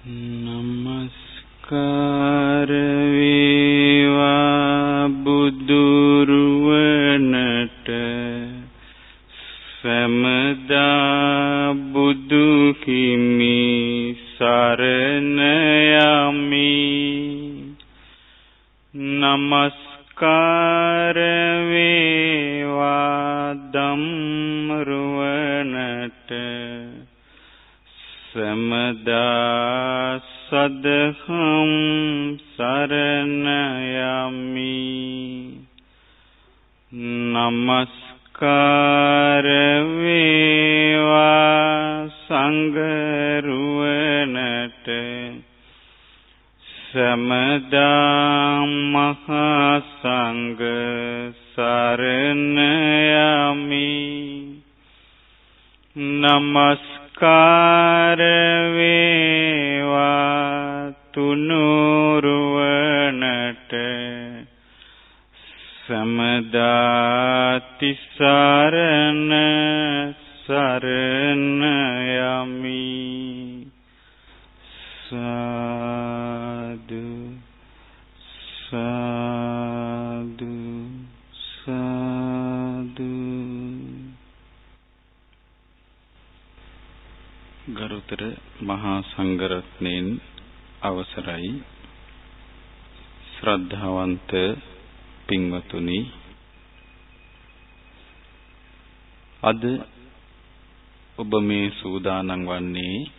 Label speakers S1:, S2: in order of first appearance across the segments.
S1: නමස්කාර වේවා බුදුරුවනට සමදා බුදු හිමි සරණ යමි. නමස්කාර වේවා ධම්මරුවනට සමදා සදහම් සරණ යමි. නමස්කාර වේවා සංඝරුවනට සමදා මහා සංඝ සරණ යමි. නමස්කාර වේවා තුනුරුවනට සමදා තිසරණ සරණ යමි. සාදු සාදු සාදු. ගරුතර මහා සංඝරත්නයන් අවසරයි. ශ්‍රද්ධාවන්ත පින්වතුනි, අද ඔබ මේ සූදානම් වන්නේ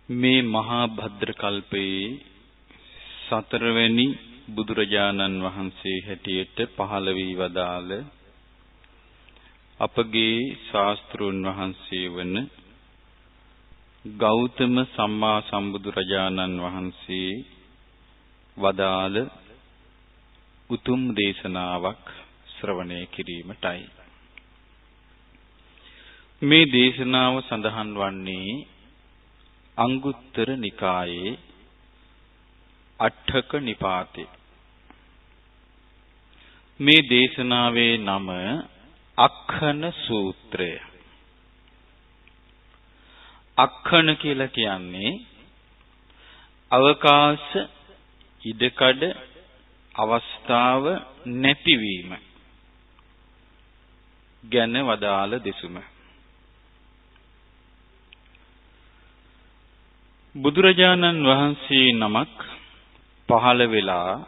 S1: මේ මහා භද්‍ර කල්පයේ සතරවැනි බුදුරජාණන් වහන්සේ හැටියට පහළ වී වදාළ අපගේ ශාස්ත්‍රූන් වහන්සේ වන ගෞතම සම්මා සම්බුදුරජාණන් වහන්සේ වදාළ උතුම් දේශනාවක් ශ්‍රවණය කිරීමටයි. මේ දේශනාව සඳහන් වන්නේ අංගුත්තර නිකායේ අට්ඨක නිපාතේ. මේ දේශනාවේ නම අක්ඛන සූත්‍රය. අක්ඛන කියලා කියන්නේ අවකාශ, ඉඩකඩ, අවස්ථාව නැතිවීම ගැන වදාළ දෙසුම. බුදුරජාණන් වහන්සේ නමක් පහළ වෙලා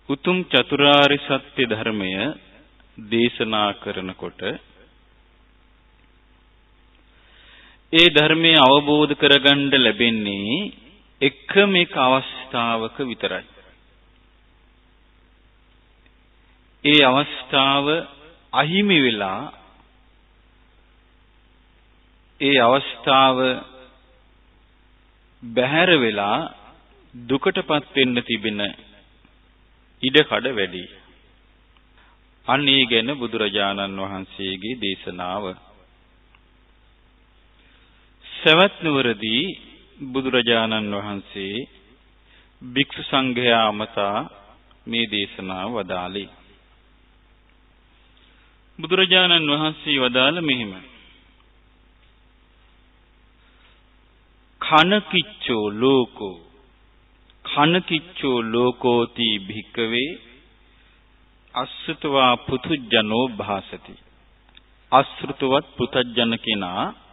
S1: උතුම් චතුරාර්ය සත්‍ය ධර්මය දේශනා කරනකොට ඒ ධර්මය අවබෝධ කරගන්න ලැබෙන්නේ එකම එක අවස්ථාවක විතරයි. ඒ අවස්ථාව අහිමි වෙලා ඒ අවස්ථාව බැහැර වෙලා දුකටපත් වෙන්න තිබෙන ඉඩකඩ වැඩි. අනේ ගැන බුදුරජාණන් වහන්සේගේ දේශනාව. සවැත් නුවරදී බුදුරජාණන් වහන්සේ භික්ෂු සංඝයා අමතා මේ දේශනාව වදාළේ. බුදුරජාණන් වහන්සේ වදාළ මෙහිම: කනකිච්චෝ ලෝකෝ කනකිච්චෝ ලෝකෝති භික්කවේ අසෘතවා පුතුජනෝ භාසති. අසෘතවත් පුතජන කෙනා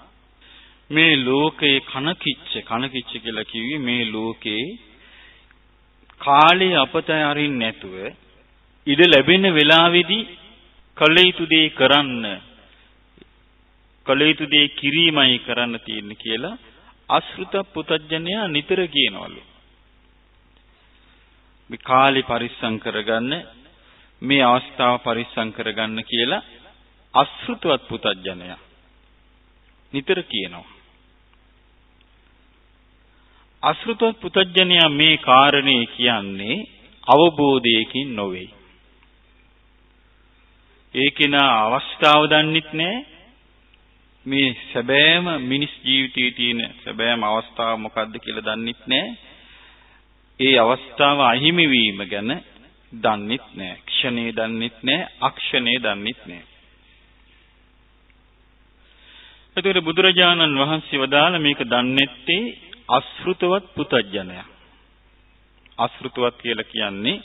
S1: මේ ලෝකේ කනකිච්ච කියලා කිව්වේ මේ ලෝකේ කාලේ අපතය අරින්න නැතුව ඉඩ ලැබෙන වෙලාවේදී කළ යුතු දේ කරන්න, කළ යුතු දේ කිරීමයි කරන්න තියෙන්නේ කියලා අසෘත පුතජනයා නිතර කියනවලු. මේ කාලේ පරිස්සම් කරගන්න, මේ අවස්ථාව පරිස්සම් කරගන්න කියලා අසෘතවත් පුතජනයා නිතර කියනවා. අසෘතවත් පුතජනයා මේ කාරණේ කියන්නේ අවබෝධයකින් නොවේ. ඒකේනා අවස්ථාව දන්නෙත් නැහැ. මේ සැබෑම මිනිස් ජීවිතයේ තියෙන සැබෑම අවස්ථාව මොකක්ද කියලා දන්නෙත් නැහැ. ඒ අවස්ථාව අහිමි වීම ගැන දන්නෙත් නැහැ. ක්ෂණේ දන්නෙත් නැහැ, අක්ෂණේ දන්නෙත් නැහැ. ඒතර බුදුරජාණන් වහන්සේ වදාළ මේක දන්නේ නැත්තේ අශෘතවත් පුතඥයා. අශෘතවත් කියලා කියන්නේ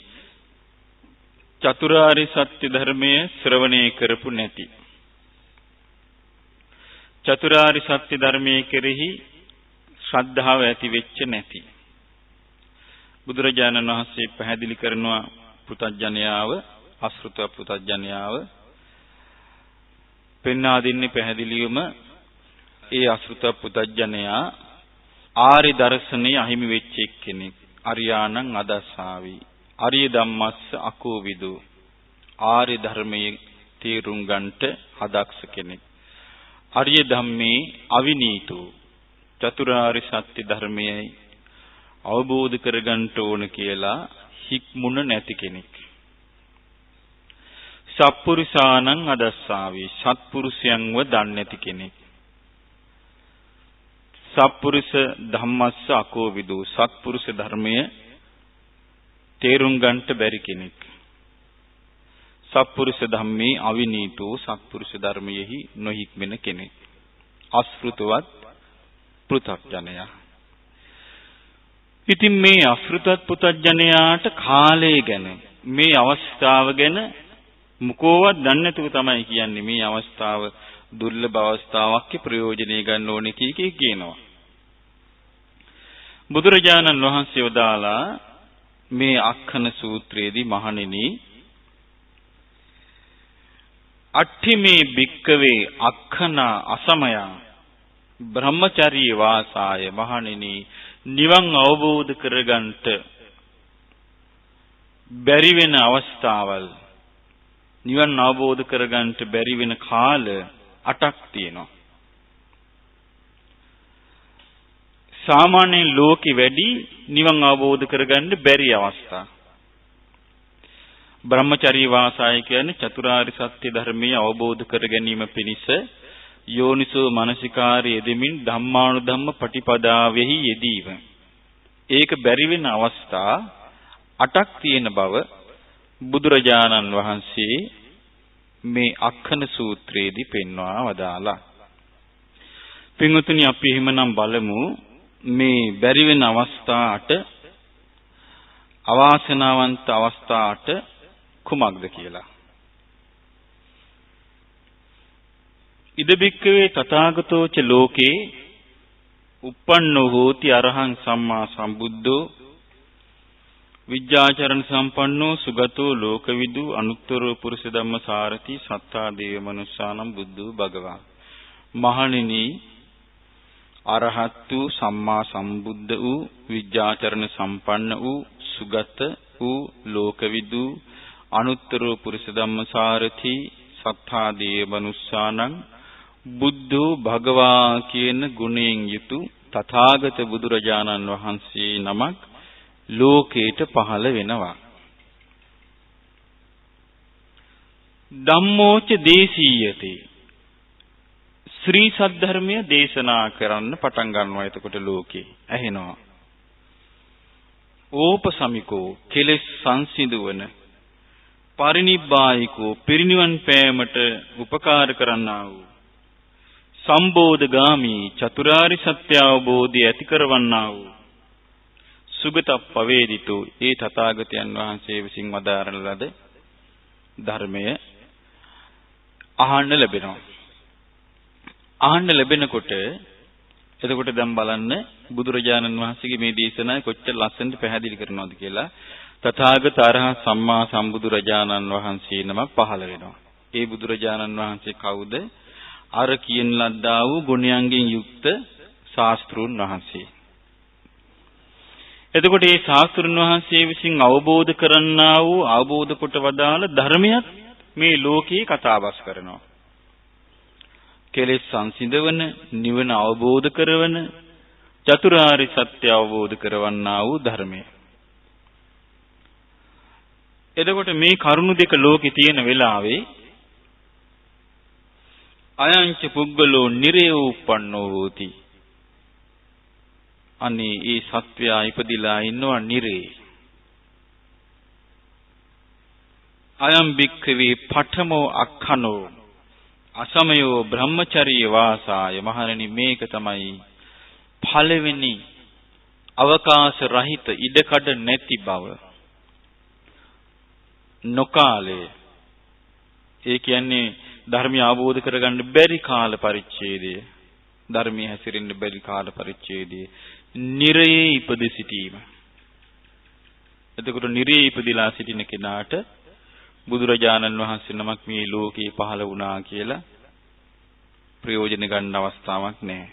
S1: චතුරාර්ය සත්‍ය ධර්මයේ ශ්‍රවණය කරපු නැති. චතුරාර්ය සත්‍ය ධර්මයේ කෙරෙහි ශ්‍රද්ධාව ඇති වෙච්ච නැති. බුදුරජාණන් වහන්සේ පැහැදිලි කරනවා පුතඥයාව, අශෘතව පුතඥයාව පෙන්වා දෙන්නේ පැහැදිලිවම ඒ අශෘතව පුතඥයා ආර්ය දර්ශනයේ අහිමි වෙච්ච කෙනෙක්. අරියාණං අදස්සාවි. ආර්ය ධම්මස්ස අකෝවිදු. ආර්ය ධර්මයේ තේරුම් ගන්නට හදක්ෂ කෙනෙක්. ආර්ය ධම්මේ අවිනීතෝ. චතුරාර්ය සත්‍ය ධර්මයේ අවබෝධ කරගන්න ඕන කියලා හික්මුණ නැති කෙනෙක්. සත්පුරුෂාණං අදස්සාවි. සත්පුරුෂයන්ව දන්නේ නැති කෙනෙක්. සත්පුරුෂ ධම්මස්ස අකෝවිදු. සත්පුරුෂ ධර්මය තේරුම් ගන්නට බැරි කෙනෙක්. සත්පුරුෂ ධම්මේ අවිනීතෝ. සත්පුරුෂ ධර්මයෙහි නොහික්මෙන කෙනෙක්. අශෘතවත් පෘථග්ජනයා. ඉතින් මේ අශෘතවත් පෘථග්ජනයාට කාලය ගැන, මේ අවස්ථාව ගැන මුකෝවත් දන්නේ නැතුව තමයි කියන්නේ මේ අවස්ථාව දුර්ලභ අවස්ථාවක් ප්‍රයෝජනෙ ගන්න ඕනේ කී කියනවා. බුදුරජාණන් වහන්සේ වදාලා මේ අක්ඛන සූත්‍රයේදී මහණෙනි අට්ඨිමේ භික්කවේ අක්ඛන අසමය බ්‍රහ්මචර්ය වාසාය. මහණෙනි නිවන් අවබෝධ කරගන්නට බැරි වෙන අවස්ථාවල්, නිවන් අවබෝධ කරගන්නට බැරි වෙන කාල 8ක් තියෙනවා. සාමාන්‍ය ලෝකෙ වැඩි නිවන් අවබෝධ කරගන්න බැරි අවස්ථා. බ්‍රහ්මචර්ය වාසය කියන්නේ චතුරාර්ය සත්‍ය ධර්මයේ අවබෝධ කර ගැනීම පිණිස යෝනිසෝ මනසිකාරයේ යෙදෙමින් ධම්මානුධම්ම පටිපදාවෙහි යෙදීම. ඒක බැරි වෙන අවස්ථා 8ක් තියෙන බව බුදුරජාණන් වහන්සේ මේ අක්ඛන සූත්‍රයේදී පෙන්වා වදාලා. පින්වතුනි අපි එහෙමනම් බලමු මේ බැරි වෙන අවස්ථා 8 අවාසනාවන්ත අවස්ථා 8 කුමක්ද කියලා. ඉද බික්කවේ තථාගතෝච ලෝකේ uppannෝ hoti arahං සම්මා සම්බුද්ධෝ විජ්ජාචරණ සම්පන්නෝ සුගතෝ ලෝකවිදු අනුත්තරෝ පුරුෂ ධම්මසාරති සත්තා දේව මනුස්සානම් බුද්ධෝ භගවා. මහණෙනි අරහත් වූ සම්මා සම්බුද්ධ වූ විජ්ජාචරණ සම්පන්න වූ සුගත වූ ලෝකවිදු අනුත්තරෝ පුරුෂ ධම්මසාරති සත්තා දේව මනුස්සානම් බුද්ධෝ භගවා කියන ගුණයෙන් යුතු තථාගත බුදුරජාණන් වහන්සේ නමක් ලෝකේට පහළ වෙනවා. ධම්මෝච දේශීයති. ශ්‍රී සද්ධර්මය දේශනා කරන්න පටන් ගන්නවා. එතකොට ලෝකේ ඇහෙනවා. ඕපසමිකෝ කෙලෙස් සංසිඳවන, පරිනිබ්බායිකෝ පිරිනිවන් පෑමට උපකාර කරන්නා වූ, සම්බෝධගාමී චතුරාර්ය සත්‍ය අවබෝධය ඇති කරවන්නා වූ සුගතප්පවේදිතෝ ඒ තථාගතයන් වහන්සේ විසින් වදාරන ලද ධර්මය අහන්න ලැබෙනවා. අහන්න ලැබෙනකොට එතකොට දැන් බලන්න බුදුරජාණන් වහන්සේගේ මේ දේශනාව කොච්චර ලස්සනට පැහැදිලි කරනවද කියලා. තථාගත අරහත් සම්මා සම්බුදුරජාණන් වහන්සේ නමක් පහළ වෙනවා. ඒ බුදුරජාණන් වහන්සේ කවුද? අර කියන ලද්දා වූ ගුණයන්ගෙන් යුක්ත ශාස්ත්‍රූන් වහන්සේ. එතකොට මේ ශාස්ත්‍රඥ වහන්සේ විසින් අවබෝධ කරන්නා වූ අවබෝධ කොට වදාළ ධර්මයක් මේ ලෝකේ කතාබස් කරනවා. කෙලෙස් සංසිඳවන, නිවන අවබෝධ කරවන, චතුරාර්ය සත්‍ය අවබෝධ කරවන්නා වූ ධර්මය. එතකොට මේ කරුණු දෙක ලෝකේ තියෙන වෙලාවේ අයංච පුද්ගලෝ නිරේව උප්පන්නෝ හෝති. අනේ ඒ සත්වයා ඉපදිලා ඉන්නවා නිරේ. අයම් භික්ඛවේ පඨමෝ අක්ඛනෝ. අසමයෝ බ්‍රහ්මචර්ය වාසාය මහණෙනි මේක තමයි පළවෙනි අවකාශ රහිත ඉඩකඩ නැති බව නොකාලේ ඒ කියන්නේ ධර්මය අවබෝධ කරගන්න බැරි කාල පරිච්ඡේදය ධර්මයේ හැසිරෙන්න බැරි කාල පරිච්ඡේදය නිරයේ ඉපද සිටීම. එතකොට නිරයේ ඉපදිලා සිටින කෙනාට බුදුරජාණන් වහන්සේ නමක් මේ ලෝකේ පහළ වුණා කියලා ප්‍රයෝජන ගන්න අවස්ථාවක් නැහැ.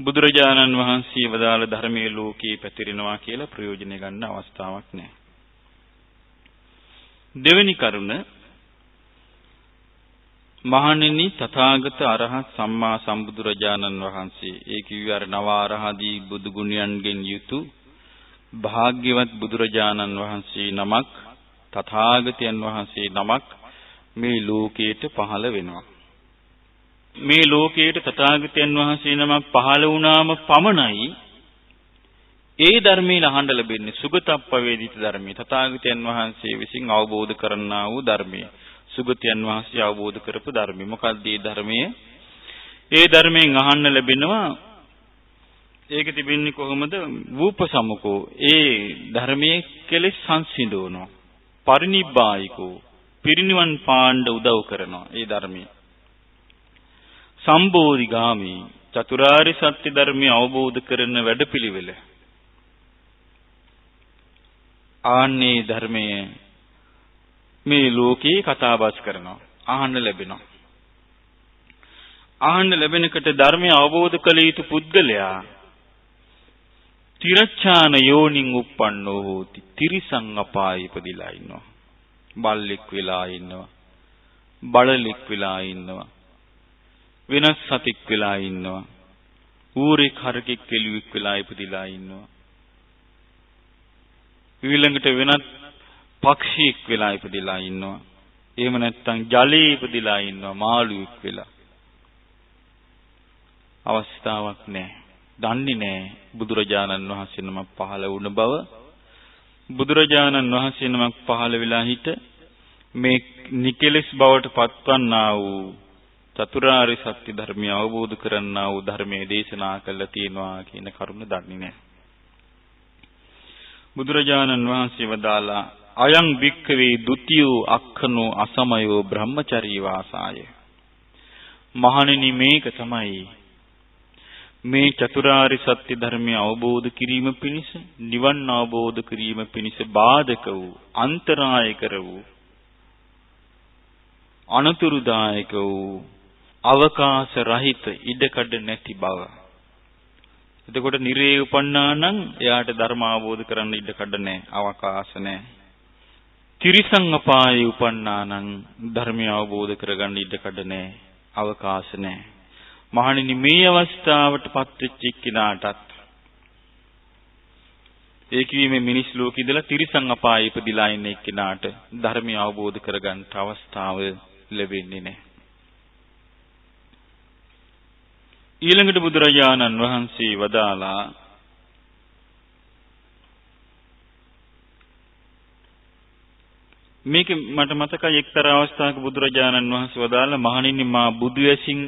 S1: බුදුරජාණන් වහන්සේ වදාළ ධර්මයේ ලෝකේ පැතිරෙනවා කියලා ප්‍රයෝජන ගන්න අවස්ථාවක් නැහැ. දෙවෙනි කරුණ මහණෙනි තථාගත අරහත් සම්මා සම්බුදුරජාණන් වහන්සේ ඒ කිව්වේ අර නව ආරහදී බුදු ගුණයන්ගෙන් යුතු භාග්‍යවත් බුදුරජාණන් වහන්සේ නමක් තථාගතයන් වහන්සේ නමක් මේ ලෝකයට පහළ වෙනවා. මේ ලෝකයට තථාගතයන් වහන්සේ නමක් පහළ වුණාම පමණයි ඒ ධර්මයේ අහන්න ලැබෙන්නේ සුගතප්පවේදිත ධර්මයේ තථාගතයන් වහන්සේ විසින් අවබෝධ කරන්නා වූ ධර්මයේ සුගතයන් වහන්සේ අවබෝධ කරපු ධර්මය. මොකක්ද මේ ධර්මයේ? ඒ ධර්මයෙන් අහන්න ලැබෙනවා ඒක තිබෙන්නේ කොහොමද? වූපසමුකෝ. ඒ ධර්මයේ කෙලෙස් සංසිඳවනවා. පරිනිබ්බායිකෝ. පිරිනිවන් පාන්න උදව් කරනවා ඒ ධර්මයේ. සම්බෝධිගාමී. චතුරාර්ය සත්‍ය ධර්මය අවබෝධ කරන වැඩපිළිවෙල. ආන්නේ ධර්මයේ මේ ලෝකේ කතාබස් කරනවා. අහන්න ලැබෙනවා. අහන්න ලැබෙනකොට ධර්මය අවබෝධ කළ යුතු පුද්ගලයා තිරච්ඡාන යෝනින් උප්පන්නෝ හෝති. තිරිසං අපායේ ඉපදිලා ඉන්නවා. බල්ලෙක් වෙලා ඉන්නවා. බලලෙක් වෙලා ඉන්නවා. වෙනස් සතෙක් වෙලා ඉන්නවා. ඌරෙක් හරකෙක් කෙළුවෙක් වෙලා ඉපදිලා ඉන්නවා. ඊළඟට වෙනත් පක්ෂියෙක් වෙලා ඉපදිලා ඉන්නවා. එහෙම නැත්නම් ජලයේ ඉපදිලා ඉන්නවා මාළුවෙක් වෙලා. අවස්ථාවක් නැහැ. දන්නේ නැහැ බුදුරජාණන් වහන්සේ නමක් පහළ වුණ බව. බුදුරජාණන් වහන්සේ නමක් පහළ වෙලා හිට මේ නිකලස් බවට පත්වන්නා වූ චතුරාර්ය සත්‍ය ධර්මය අවබෝධ කරන්නා වූ ධර්මයේ දේශනා කළා තියෙනවා කියන කරුණ දන්නේ නැහැ. බුදුරජාණන් වහන්සේ වදාලා අයං භික්ඛවේ ဒ ුතියෝ අක්ඛනෝ අසමයෝ බ්‍රහ්මචර්ය වාසාය. මහණෙනි මේක තමයි මේ චතුරාර්ය සත්‍ය ධර්මය අවබෝධ කිරීම පිණිස නිවන් අවබෝධ කිරීම පිණිස බාධක වූ අන්තරාය කර වූ අනතුරුදායක වූ අවකාශ රහිත ඉඩකඩ නැති බව. එතකොට නිරේ උපන්නා නම් එයාට ධර්ම අවබෝධ කරන්න ඉඩකඩ නැහැ, අවකාශ නැහැ. තිරිසං අපායේ උපන්නා නම් ධර්මය අවබෝධ කරගන්න ඉඩකඩ නැහැ, අවකාශ නැහැ. මහණෙනි මේ අවස්ථාවටපත් වෙච්ච කෙනාටත් ඒ කිවීමේ මිනිස් ලෝකෙ ඉඳලා තිරිසං අපායේ ඉපදිලා ඉන්න කෙනාට ධර්මය අවබෝධ කරගන්න අවස්ථාව ලැබෙන්නේ නැහැ. ඊළඟට බුදුරජාණන් වහන්සේ වදාලා මේක මට මතකයි එක්තරා අවස්ථාවක බුදුරජාණන් වහන්සේ වදාලා මහණෙනි මා බුදු ඇසින්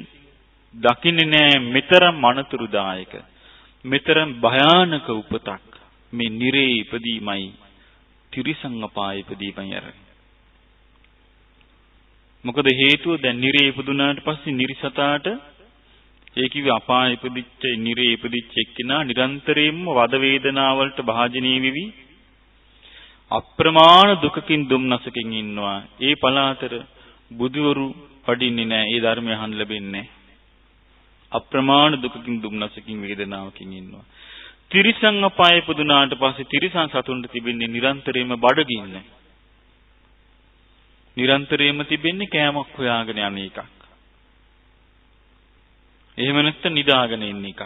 S1: දකින්නේ නෑ මෙතරම් අනතුරුදායක මෙතරම් භයානක උපතක් මේ නිරේ ඉපදීමයි තිරිසං අපායේ ඉපදීමයි අර. මොකද හේතුව දැන් නිරේ ඉපදුනාට පස්සේ නිරිසතාට ඒ කිව්වේ අපායේ ඉපදිච්ච නිරේ ඉපදිච්ච එක්කිනා නිරන්තරයෙන්ම වද වේදනාවලට භාජනීය වෙවි අප්‍රමාණ දුකකින් දුම්නසකින් ඉන්නවා. ඒ පලාතර බුදුවරු පඩින්නේ නැහැ. ඒ ධර්මය අහන්න ලැබෙන්නේ නැහැ. අප්‍රමාණ දුකකින් දුම්නසකින් වේදනාවකින් ඉන්නවා. තිරිසං අපායේ ඉපදුනාට පස්සේ තිරිසං සතුන්ට තිබෙන්නේ නිරන්තරයෙන්ම බඩගින්න. නිරන්තරයෙන්ම තිබෙන්නේ කෑමක් හොයාගෙන යන එකක්. එහෙම නැත්නම් නිදාගෙන ඉන්න එකක්.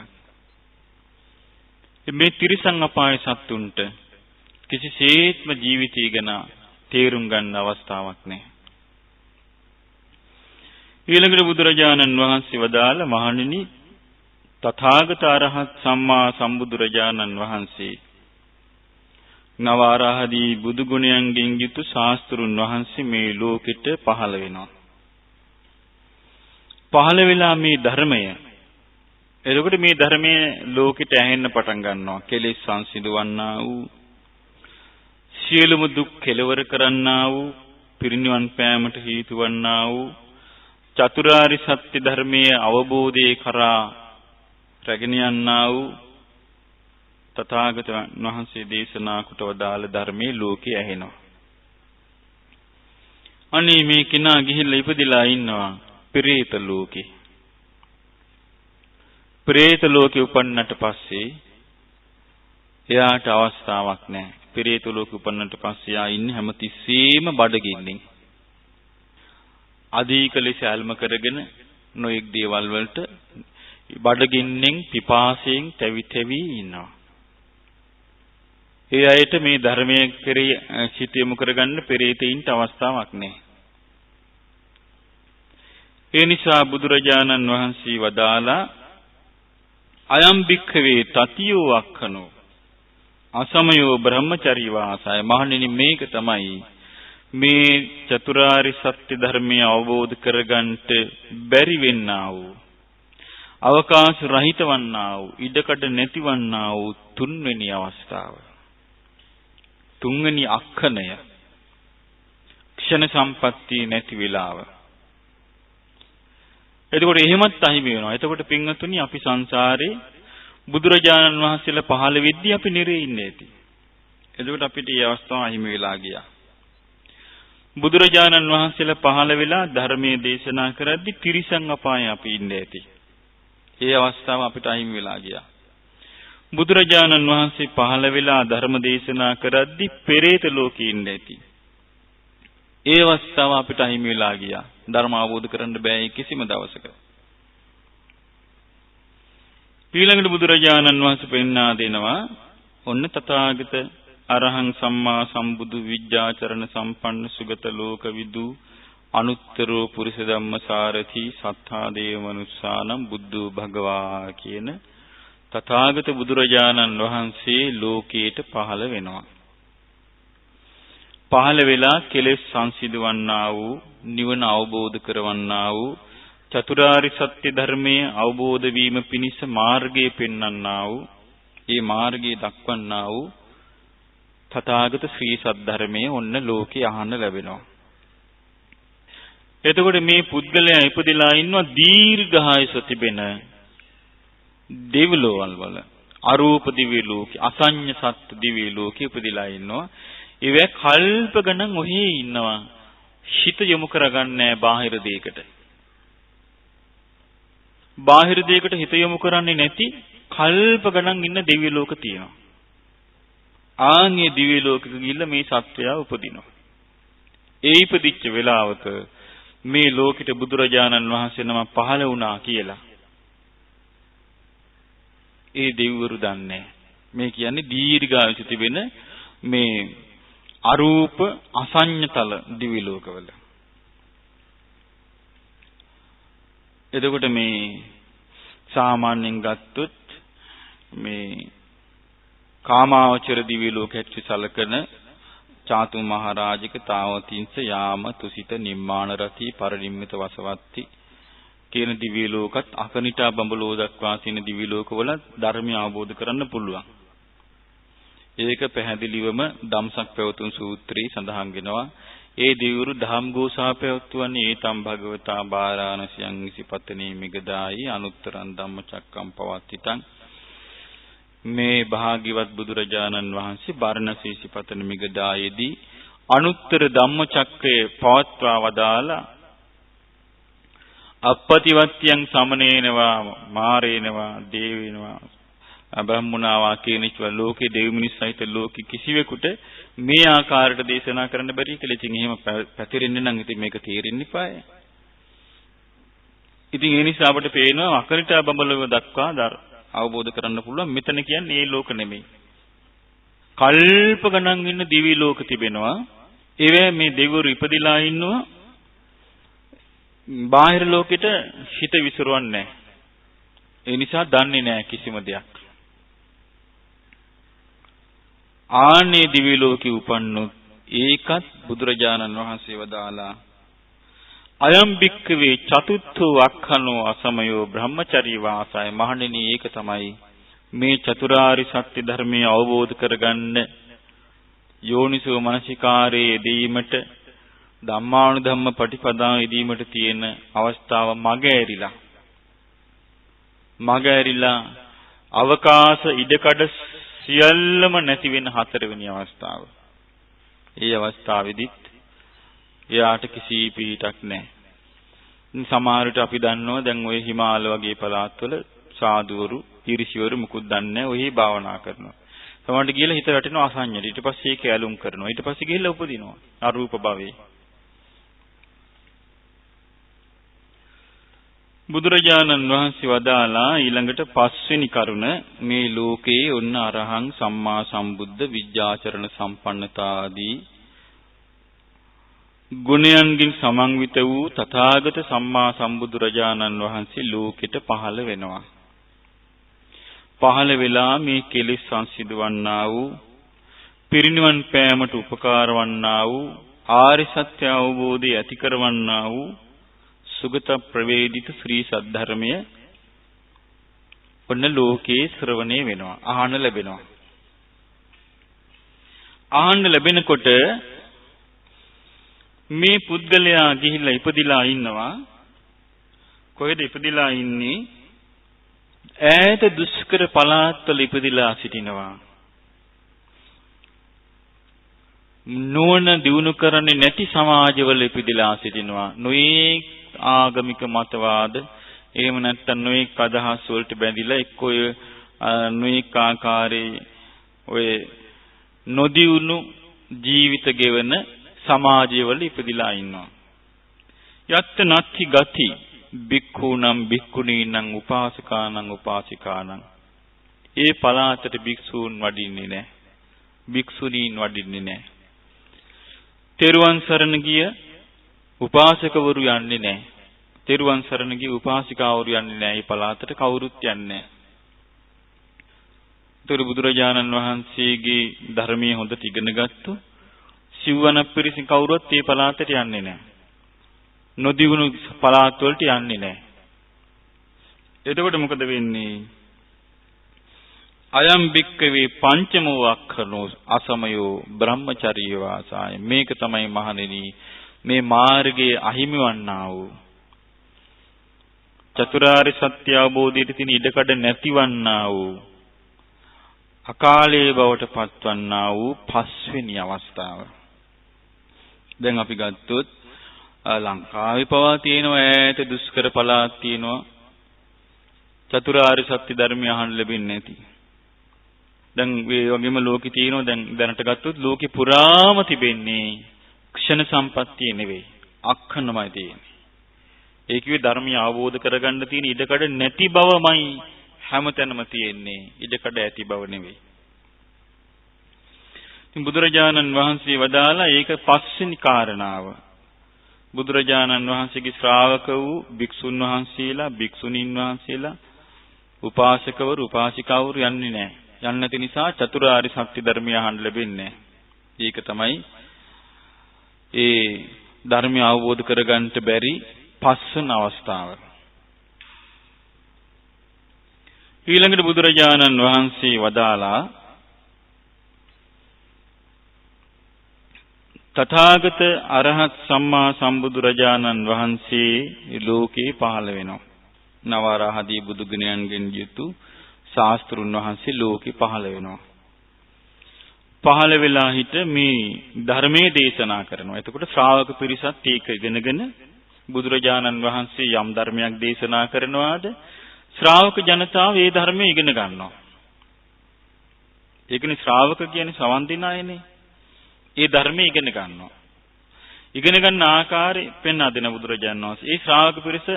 S1: මේ තිරිසං අපායේ සතුන්ට කිසිසේත්ම ජීවිතය ගැන තේරුම් ගන්න අවස්ථාවක් නැහැ. ඊළඟට බුදුරජාණන් වහන්සේ වදාළ මහණෙනි තථාගත අරහත් සම්මා සම්බුදුරජාණන් වහන්සේ නවාරහදී බුදු ගුණයන්ගෙන් යුතු ශාස්ත්‍රුන් වහන්සේ මේ ලෝකෙට පහළ වෙනවා. පහළ වෙලා මේ ධර්මය. එතකොට මේ ධර්මයේ ලෝකෙට ඇහෙන්න පටන් ගන්නවා. කෙලෙස් සංසිඳවන්නා වූ සියලුම දුක් කෙලවර කරන්නා වූ පිරිනිවන් පෑමට හේතු වන්නා වූ චතුරාර්ය සත්‍ය ධර්මයේ අවබෝධයේ කරා රැගෙන යන්නා වූ තථාගතයන් වහන්සේ දේශනා කොට වදාළ ධර්මයේ ලෝකේ ඇහෙනවා. අනේ මේ කෙනා ගිහිල්ලා ඉපදිලා ඉන්නවා පෙරේත ලෝකේ. පෙරේත ලෝකේ උපන්නට පස්සේ එයාට අවස්ථාවක් නැහැ. පෙරේත ලෝකේ උපන්නට පස්සේ ආ ඉන්නේ හැමතිස්සෙම බඩගින්නින්. අධික ලෙස ඇල්ම කරගෙන නොඑක් දේවල් වලට බඩගින්නෙන් පිපාසයෙන් තැවි ඉන්නවා. ඒ අයට මේ ධර්මයේ කෙරෙහි සිත යොමු කරගන්න පෙරේතයින්ට අවස්ථාවක් නැහැ. ඒ නිසා බුදුරජාණන් වහන්සේ වදාලා අයම් භික්ඛවේ තතියෝ අක්ඛනෝ අසමයෝ බ්‍රහ්මචර්ය වාසය. මහණෙනි මේක තමයි මේ චතුරාර්ය සත්‍ය ධර්මය අවබෝධ කරගන්නට බැරි වෙන්නා වූ අවකාශ රහිත වන්නා වූ ඉඩකඩ නැති වන්නා වූ තුන්වෙනි අවස්ථාව. තුන්වෙනි අක්ඛණය ක්ෂණ සම්පatti නැති වෙලාව. එතකොට එහෙමත් අහිමි වෙනවා. එතකොට පින්වතුනි අපි සංසාරේ බුදුරජාණන් වහන්සේලා පහළ වෙද්දී අපි නිරේ ඉන්නේ ඇති. එතකොට අපිට මේ අවස්ථාව අහිමි වෙලා ගියා. බුදුරජාණන් වහන්සේලා පහළ වෙලා ධර්මයේ දේශනා කරද්දී තිරිසන් අපායේ අපි ඉන්නේ ඇති. මේ අවස්ථාව අපිට අහිමි වෙලා ගියා. බුදුරජාණන් වහන්සේ පහළ වෙලා ධර්ම දේශනා කරද්දී පෙරේත ලෝකේ ඉන්නේ ඇති. ඒ අවස්ථාව අපිට අහිමි වෙලා ගියා. ධර්ම අවබෝධ කරන්න බෑ කිසිම දවසක. ඊළඟට බුදුරජාණන් වහන්සේ පෙන්වා දෙනවා ඔන්න තථාගත අරහං සම්මා සම්බුදු විජ්ජාචරණ සම්පන්න සුගත ලෝක විදු අනුත්තරෝ පුරිස ධම්මසාරති සත්තා දේව මනුස්සානම් බුද්ධෝ භගවා කියන තථාගත බුදුරජාණන් වහන්සේ ලෝකයට පහළ වෙනවා. පහළ වෙලා කෙලෙස් සංසිඳවන්නා වූ නිවන අවබෝධ කරවන්නා වූ චතුරාර්ය සත්‍ය ධර්මයේ අවබෝධ වීම පිණිස මාර්ගය පෙන්වන්නා වූ ඒ මාර්ගය දක්වන්නා වූ තථාගත ශ්‍රී සද්ධර්මයේ ඔන්න ලෝකේ අහන්න ලැබෙනවා. එතකොට මේ පුද්ගලයා ඉපදිලා ඉන්නවා දීර්ඝායස තිබෙන දෙවිලෝවල් වල අරූප දිව්‍ය ලෝකේ අසඤ්ඤ සත්ත්ව දිව්‍ය ලෝකේ ඉපදිලා ඉන්නවා. ඒවැ කල්ප ගණන් ඔහේ ඉන්නවා. හිත යොමු කරගන්නේ බාහිර දෙයකට. බාහිර දෙයකට හිත යොමු කරන්නේ නැති කල්ප ගණන් ඉන්න දිව්‍ය ලෝක තියෙනවා. ආන්ගේ දිව්‍ය ලෝකෙක ගිහිල්ලා මේ සත්වයා උපදිනවා. ඒ ඉපදිච්ච වෙලාවක මේ ලෝකෙට බුදුරජාණන් වහන්සේ නම පහළ වුණා කියලා ඒ දෙවිවරු දන්නේ. මේ කියන්නේ දීර්ඝායුෂ තිබෙන මේ අරූප අසඤ්ඤතල දිව්‍ය ලෝකවල. එතකොට මේ සාමාන්‍යයෙන් ගත්තොත් මේ කාමාවචර දිව්‍ය ලෝකයට සලකන චාතු මහරජික තාවතින්ස යාම තුසිත නිම්මාන රති පරිනිම්මිත වසවත්ති කියන දිව්‍ය ලෝකත් අකනිටා බඹලෝ දක්වා තියෙන දිව්‍ය ලෝකවල ධර්මය අවබෝධ කරන්න පුළුවන්. ඒක පැහැදිලිවම ධම්සක් පැවතුම් සූත්‍රයේ සඳහන් වෙනවා. ඒ දිව්‍යරු දහම් ගෝසා පැවතුවන්නේ ඒතම් භගවතා බාරාණසියං ඉසිපතනේ මිගදායි අනුත්තරං ධම්මචක්කම් පවත්තිතං. මේ භාග්‍යවත් බුදුරජාණන් වහන්සේ බාරණසී ඉසිපතන මිගදායේදී අනුත්තර ධම්මචක්කය පවත්වා වදාලා අපපතිවත්‍යං සමනේනවා මාරේනවා දේවේනවා බ්‍රහ්මනාවා කියනච ලෝකේ දෙවි මිනිස් සහිත ලෝකෙ කිසිවෙකුට මේ ආකාරයට දේශනා කරන්න බැරි කියලා. ඉතින් එහෙම පැතිරෙන්නේ නම් ඉතින් මේක තේරෙන්න ඉපාය. ඉතින් ඒ නිසා අපිට පේනවා අකනිටා බඹලව දක්වා අවබෝධ කරන්න පුළුවන්. මෙතන කියන්නේ ඒ ලෝක නෙමෙයි. කල්ප ගණන් ඉන්න දිවි ලෝක තිබෙනවා. ඒවැ මේ දෙවිවරු ඉපදිලා ඉන්නවා. බාහිර ලෝකෙට හිත විසිරවන්නේ නැහැ. ඒ නිසා දන්නේ නැහැ කිසිම දෙයක්. ආනේ දිව්‍ය ලෝකේ උපන්නොත් ඒකත් බුදුරජාණන් වහන්සේ වදාලා අයම් භික්ඛවේ චතුත්ථෝ අක්ඛනෝ අසමයෝ බ්‍රහ්මචර්ය වාසය. මහණෙනි, ඒක තමයි මේ චතුරාර්ය සත්‍ය ධර්මය අවබෝධ කරගන්න යෝනිසෝ මනසිකාරයේ යෙදීමට ධම්මානුධම්ම පටිපදාව යෙදීමට තියෙන අවස්ථාව මග ඇරිලා අවකාශ ඉඩකඩ සියල්ලම නැති වෙන හතරවෙනි අවස්ථාව. ඒ අවස්ථාවේදීත් එයාට කිසි පිහිටක් නැහැ. සමහර විට අපි දන්නවා දැන් ওই හිමාල වගේ පළාත්වල සාදුවරු, ඍෂිවරු මුකුත් දන්නේ නැහැ. ඔහි භාවනා කරනවා. සමහරට ගිහලා හිත වැටෙනවා අසඤ්ඤයට. ඊට පස්සේ ඒක ඇලුම් කරනවා. ඊට පස්සේ ගිහලා උපදිනවා අරූප භවයේ. බුදුරජාණන් වහන්සේ වදාලා ඊළඟට පස්වෙනි කරුණ මේ ලෝකයේ ඔන්න අරහං සම්මා සම්බුද්ධ විද්‍යාචරණ සම්පන්නතාදී ගුණයන්ගින් සමන්විත වූ තථාගත සම්මා සම්බුදුරජාණන් වහන්සේ ලෝකෙට පහළ වෙනවා. පහළ වෙලා මේ කෙලෙස් සංසිඳවන්නා වූ පිරිනිවන් පෑමට උපකාර වන්නා වූ ආර්ය සත්‍ය අවබෝධය ඇති කරවන්නා වූ සුගත ප්‍රවේදිත ශ්‍රී සද්ධර්මය ඔන්න ලෝකේ ශ්‍රවණය වෙනවා, අහන්න ලැබෙනවා. අහන්න ලැබෙනකොට මේ පුද්ගලයා ගිහිල්ලා ඉපදිලා ඉන්නවා. කොහෙද ඉපදිලා ඉන්නේ? ඈත දුෂ්කර පළාත්වල ඉපදිලා සිටිනවා. නුවණ දියුණු කරන්නේ නැති සමාජවල ඉපදිලා සිටිනවා. නොයේ ආගමික මතවාද, එහෙම නැත්නම් නොයේ අදහස් වලට බැඳිලා එක්ක ඔය නොයේ ආකාරයේ ඔය නොදියුණු ජීවිත ගෙවන සමාජයවල ඉපදිලා ඉන්නවා. යත් නත්ති ගති භික්ඛූනම් භික්ඛුනීනම් උපාසකානම් උපාසිකානම්. ඒ පළාතට භික්ෂූන් වඩින්නේ නැහැ. භික්ෂුණීන් වඩින්නේ නැහැ. තෙරුවන් සරණ ගිය උපාසකවරු යන්නේ නැහැ. තෙරුවන් සරණ ගිය උපාසිකාවරු යන්නේ නැහැ. මේ පළාතට කවුරුත් යන්නේ නැහැ. ඒතර බුදුරජාණන් වහන්සේගේ ධර්මයේ හොඳට ඉගෙන ගත්තු සිව්වන පිරිසින් කවුරුවත් මේ පළාතට යන්නේ නැහැ. නොදිවුණු පළාත් වලට යන්නේ නැහැ. එතකොට මොකද වෙන්නේ? අයම් භික්කවේ පංචමෝ අක්ඛනෝ අසමයෝ බ්‍රහ්මචර්ය වාසය. මේක තමයි මහණෙනි මේ මාර්ගයේ අහිමිවන්නා වූ චතුරාර්ය සත්‍ය අවබෝධයට තියෙන ඉඩකඩ නැතිවන්නා වූ අකාලයේ බවට පත්වන්නා වූ පස්වෙනි අවස්ථාව. දැන් අපි ගත්තොත් ලංකාවේ පවා තියෙනවා ඈත දුෂ්කර පළාත් තියෙනවා චතුරාර්ය සත්‍ය ධර්මය අහන්න ලැබෙන්නේ නැති. දැන් මේ වගේම ලෝකේ තියෙනවා දැන් දැනට ගත්තොත් ලෝකේ පුරාම තිබෙන්නේ ක්ෂණ සම්පත්තිය නෙවෙයි, අක්ඛණමයි තියෙන්නේ. ඒ කිව්වේ ධර්මය අවබෝධ කරගන්න තියෙන ඉඩකඩ නැති බවමයි හැමතැනම තියෙන්නේ, ඉඩකඩ ඇති බව නෙවෙයි. ඉතින් බුදුරජාණන් වහන්සේ වදාලා ඒක පස්වෙනි කාරණාව. බුදුරජාණන් වහන්සේගේ ශ්‍රාවක වූ භික්ෂුන් වහන්සේලා, භික්ෂුණීන් වහන්සේලා, උපාසකවරු, උපාසිකාවරු යන්නේ නැහැ. යන්නේ නැති නිසා චතුරාර්ය සත්‍ය ධර්මය අහන්න ලැබෙන්නේ නැහැ. ඒක තමයි ඒ ධර්මය අවබෝධ කරගන්නට බැරි පස්වන අවස්ථාව. ඊළඟට බුදුරජාණන් වහන්සේ වදාලා තථාගත අරහත් සම්මා සම්බුදුරජාණන් වහන්සේ ලෝකේ පහළ වෙනවා. නවරහදී බුදුගුණයන්ගෙන් යුතු ශාස්ත්‍රුන් වහන්සේ ලෝකේ පහළ වෙනවා. පහළ වෙලා හිට මේ ධර්මයේ දේශනා කරනවා. එතකොට ශ්‍රාවක පිරිසත් ඒක ඉගෙනගෙන බුදුරජාණන් වහන්සේ යම් ධර්මයක් දේශනා කරනවාද ශ්‍රාවක ජනතාව ඒ ධර්මයේ ඉගෙන ගන්නවා. ඒකනේ ශ්‍රාවක කියන්නේ සවන් දෙන අයනේ. ඒ ධර්මයේ ඉගෙන ගන්නවා. ඉගෙන ගන්න ආකාරය පෙන්වා දෙන බුදුරජාණන් වහන්සේ. ඒ ශ්‍රාවක පිරිස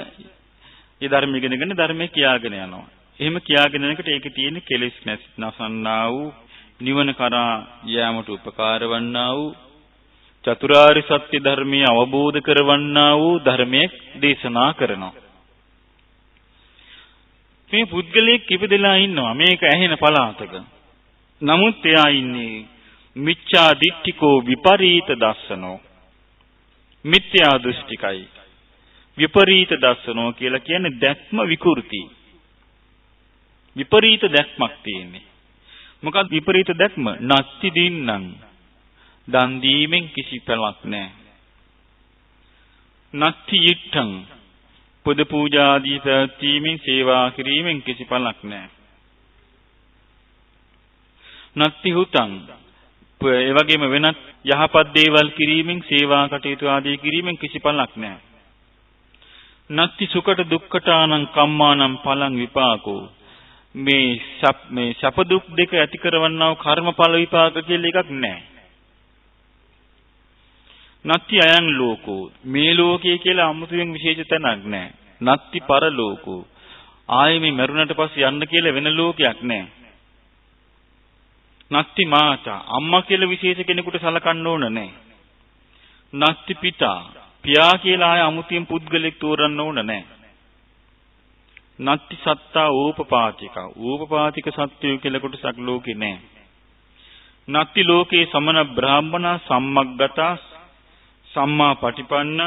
S1: ඒ ධර්ම ඉගෙනගෙන ධර්මයේ කියාගෙන යනවා. එහෙම කියාගෙන යනකොට ඒකේ තියෙන කෙලෙස් නැසන්නා වූ නිවන කරා යාමට උපකාර වන්නා වූ චතුරාර්ය සත්‍ය ධර්මයේ අවබෝධ කරවන්නා වූ ධර්මයේ දේශනා කරනවා. මේ පුද්ගලයෙක් ඉපදලා ඉන්නවා මේක ඇහෙන පළාතක. නමුත් එයා ඉන්නේ මිච්ඡා දිට්ඨිකෝ විපරීත දස්සනෝ. මිත්‍යා දෘෂ්ටිකයි. විපරීත දස්සනෝ කියලා කියන්නේ දැක්ම විකෘති. විපරීත දැක්මක් තියෙන්නේ. මොකක්ද විපරීත දැක්ම? නත්ති දින්නම්. දන් දීමෙන් කිසි පැලක් නැහැ. නත්ති yittං. පුද පූජා ආදී පැවැත්වීමෙන් සේවා කිරීමෙන් කිසි පළක් නැහැ. නත්ති හුතං. ඒ වගේම වෙනත් යහපත් දේවල් කිරීමෙන් සේවා කටයුතු ආදී කිරීමෙන් කිසි පළක් නැහැ. නත්ති සුකට දුක්ඛටානං කම්මානං පලං විපාකෝ. මේ සැප දුක් දෙක ඇති කරවන්නා වූ කර්මඵල විපාක කියලා එකක් නැහැ. නත්ති අයං ලෝකෝ. මේ ලෝකයේ කියලා අමුතුවෙන් විශේෂ තැනක් නැහැ. නත්ති පරලෝකෝ. ආයේ මේ මරුණට පස්සේ යන්න කියලා වෙන ලෝකයක් නැහැ. නත්ති මාතා. අම්මා කියලා විශේෂ කෙනෙකුට සලකන්න ඕන නැහැ. නත්ති පිතා. පියා කියලා ආයේ අමුතුවෙන් පුද්ගලෙක් තෝරන්න ඕන නැහැ. නත්ති සත්තා ඕපපාතික. ඕපපාතික සත්වය කියලා කොටසක් ලෝකේ නැහැ. නත්ති ලෝකේ සමන බ්‍රාහ්මනා සම්මග්ගතා සම්මා පටිපන්න